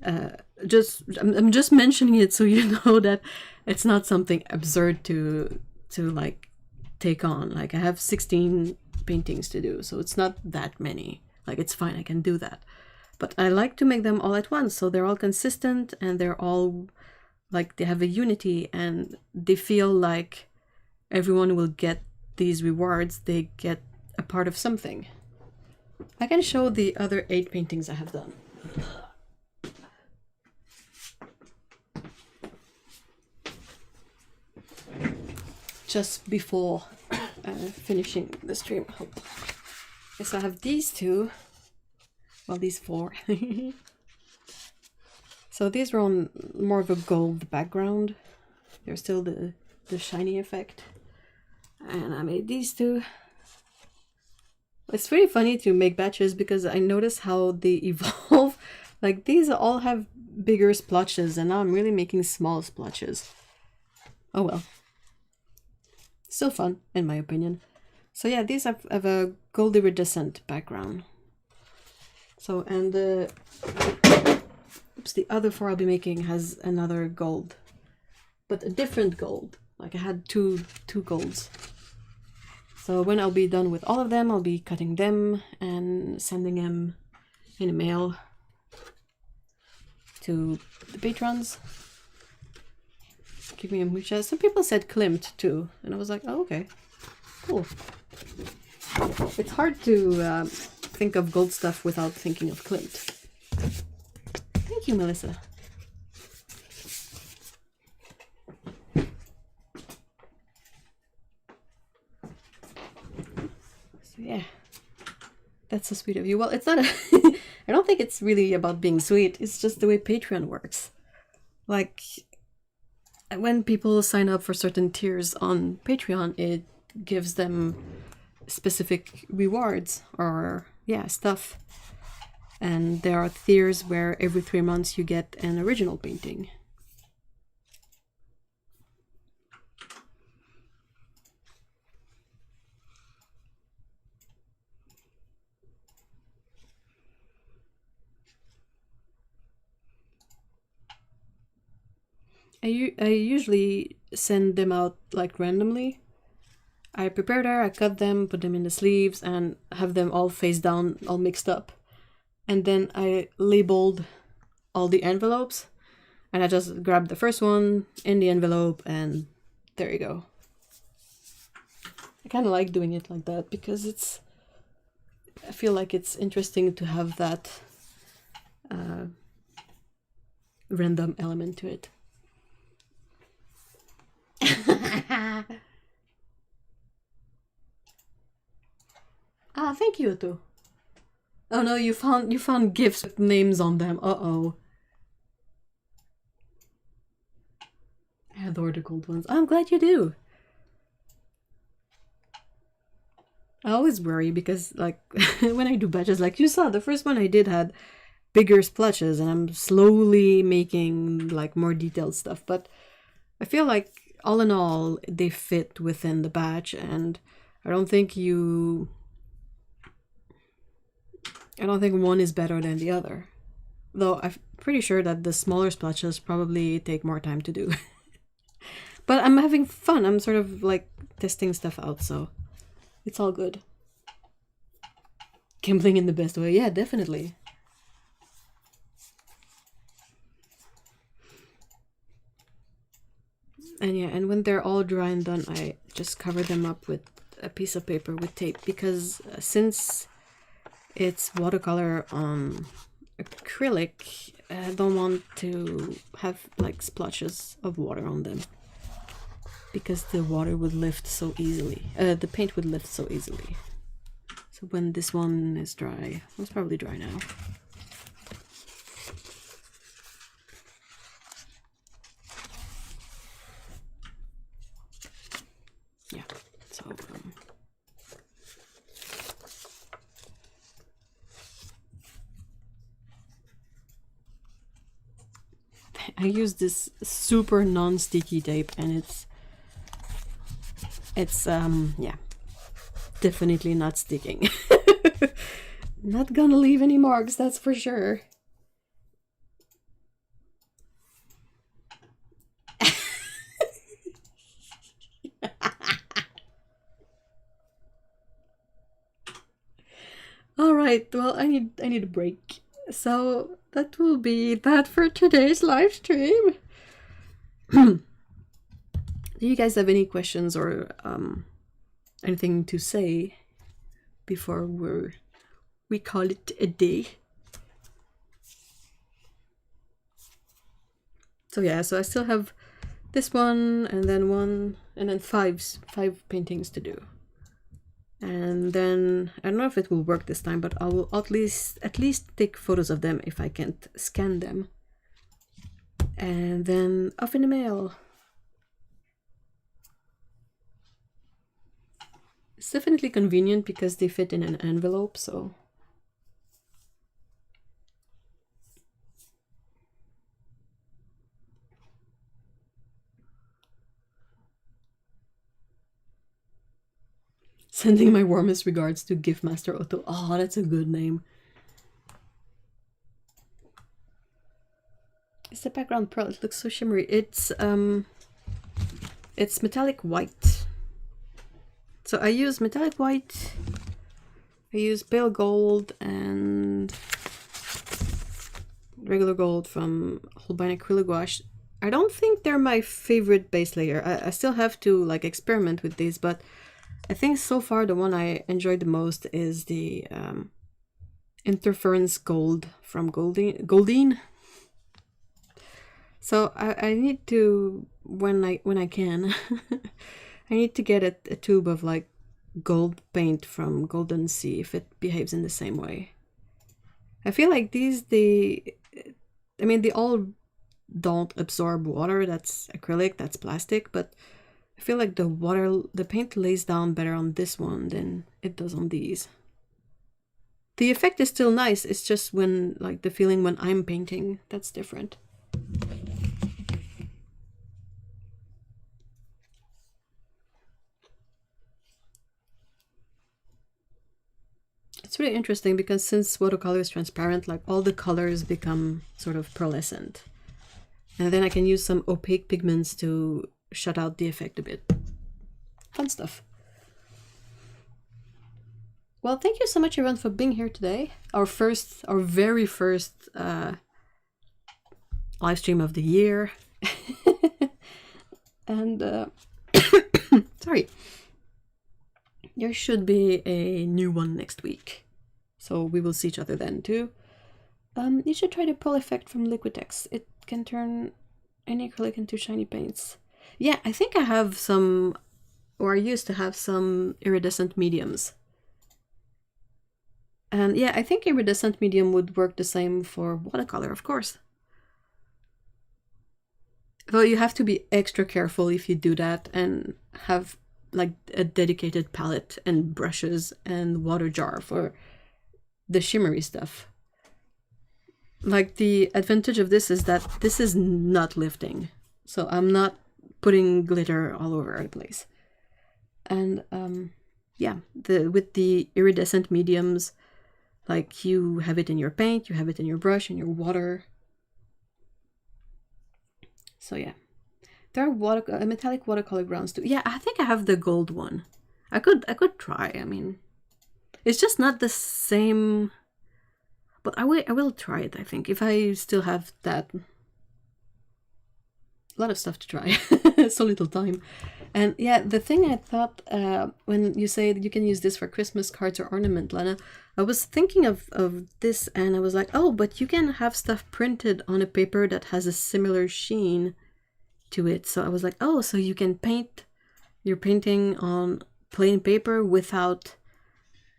I'm just mentioning it so you know that it's not something absurd to like take on. Like I have 16 paintings to do, so it's not that many. Like it's fine, I can do that. But I like to make them all at once, so they're all consistent and they're all like they have a unity and they feel like everyone will get these rewards. They get a part of something. I can show the other 8 paintings I have done. Just before finishing the stream. Okay, so I have these 2. Well, these 4. So these were on more of a gold background. There's still the shiny effect. And I made these 2. It's pretty funny to make batches because I notice how they evolve. Like these all have bigger splotches and now I'm really making small splotches. Oh well. Still fun, in my opinion. So yeah, these have a gold iridescent background. So, and the oops, the other 4 I'll be making has another gold, but a different gold. Like I had two golds. So when I'll be done with all of them, I'll be cutting them and sending them in a mail to the patrons. Give me a mucha. Some people said Klimt too, and I was like, oh, okay, cool. It's hard to think of gold stuff without thinking of Klimt. Thank you, Melissa. So yeah, that's so sweet of you. Well, it's not a I don't think it's really about being sweet. It's just the way Patreon works. Like, when people sign up for certain tiers on Patreon, it gives them specific rewards or, yeah, stuff. And there are tiers where every 3 months you get an original painting. I usually send them out like randomly. I prepare there, I cut them, put them in the sleeves, and have them all face down, all mixed up. And then I labeled all the envelopes, and I just grab the first one in the envelope, and there you go. I kind of like doing it like that because I feel like it's interesting to have that random element to it. Ah, thank you, too. Oh no, you found gifts with names on them. Uh-oh. I adore the gold ones. I'm glad you do. I always worry because, like, when I do batches, like you saw, the first one I did had bigger splotches, and I'm slowly making, like, more detailed stuff. But I feel like, all in all, they fit within the batch, and I don't think one is better than the other. Though I'm pretty sure that the smaller splotches probably take more time to do. But I'm having fun. I'm sort of like testing stuff out, so it's all good. Gambling in the best way. Yeah, definitely. And yeah, and when they're all dry and done, I just cover them up with a piece of paper with tape, because since it's watercolor on acrylic, I don't want to have like splotches of water on them, because the water would lift so easily. The paint would lift so easily. So when this one is dry, it's probably dry now. Yeah, so I use this super non-sticky tape, and it's yeah, definitely not sticking. Not gonna leave any marks, that's for sure. All right, well, I need a break. So that will be that for today's live stream. Do you guys have any questions or anything to say before we call it a day? So yeah, so I still have this one, and then five paintings to do. And then I don't know if it will work this time, but I will at least take photos of them if I can't scan them. And then off in the mail. It's definitely convenient because they fit in an envelope, so. Sending my warmest regards to Gift Master Otto. Oh, that's a good name. is the background pearl? It looks so shimmery. It's metallic white. So I use metallic white, I use pale gold and regular gold from Holbein acrylic gouache. I don't think they're my favorite base layer. I still have to like experiment with these, but I think so far the one I enjoyed the most is the Interference Gold from Goldine. So I need to, when I can, I need to get a tube of like gold paint from Golden Sea if it behaves in the same way. I feel like these, they all don't absorb water. That's acrylic, that's plastic, but I feel like the paint lays down better on this one than it does on these. The effect is still nice, it's just when, like, the feeling when I'm painting, that's different. It's really interesting because since watercolor is transparent, like all the colors become sort of pearlescent. And then I can use some opaque pigments to shut out the effect a bit. Fun stuff. Well, thank you so much everyone for being here today. Our very first live stream of the year. And sorry. There should be a new one next week. So we will see each other then too. You should try the pearl effect from Liquitex. It can turn any acrylic into shiny paints. Yeah, I think I have some, or I used to have some iridescent mediums. And yeah, I think iridescent medium would work the same for watercolor, of course. Though you have to be extra careful if you do that and have like a dedicated palette and brushes and water jar for the shimmery stuff. Like the advantage of this is that this is not lifting. So I'm not putting glitter all over the place. And yeah, with the iridescent mediums, like you have it in your paint, you have it in your brush, in your water. So yeah. There are metallic watercolor grounds too. Yeah, I think I have the gold one. I could try. I mean, it's just not the same. But I will try it. I think if I still have that. A lot of stuff to try. So little time. And yeah, the thing I thought when you say that you can use this for Christmas cards or ornament, Lana, I was thinking of this and I was like, oh, but you can have stuff printed on a paper that has a similar sheen to it. So I was like, oh, so you can paint your painting on plain paper without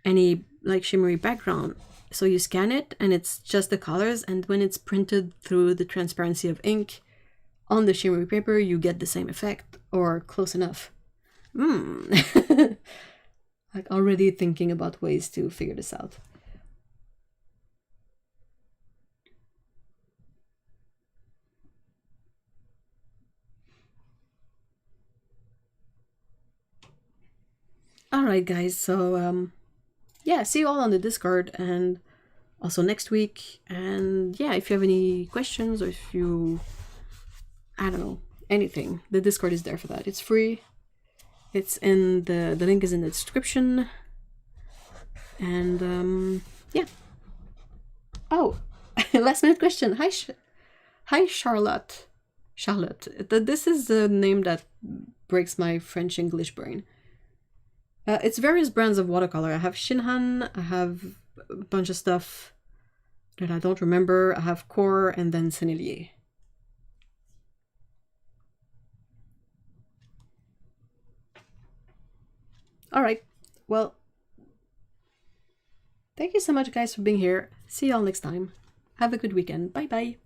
any like shimmery background. So you scan it and it's just the colors, and when it's printed through the transparency of ink on the shimmery paper, you get the same effect or close enough. Like already thinking about ways to figure this out. Alright guys, so yeah, see you all on the Discord and also next week. And yeah, if you have any questions or if you, I don't know, anything, the Discord is there for that. It's free. It's in the link is in the description. And yeah. Oh, last minute question. Hi Charlotte. Charlotte. This is the name that breaks my French English brain. It's various brands of watercolor. I have Shinhan, I have a bunch of stuff that I don't remember. I have Core and then Sennelier. Alright, well, thank you so much guys for being here. See you all next time. Have a good weekend. Bye bye.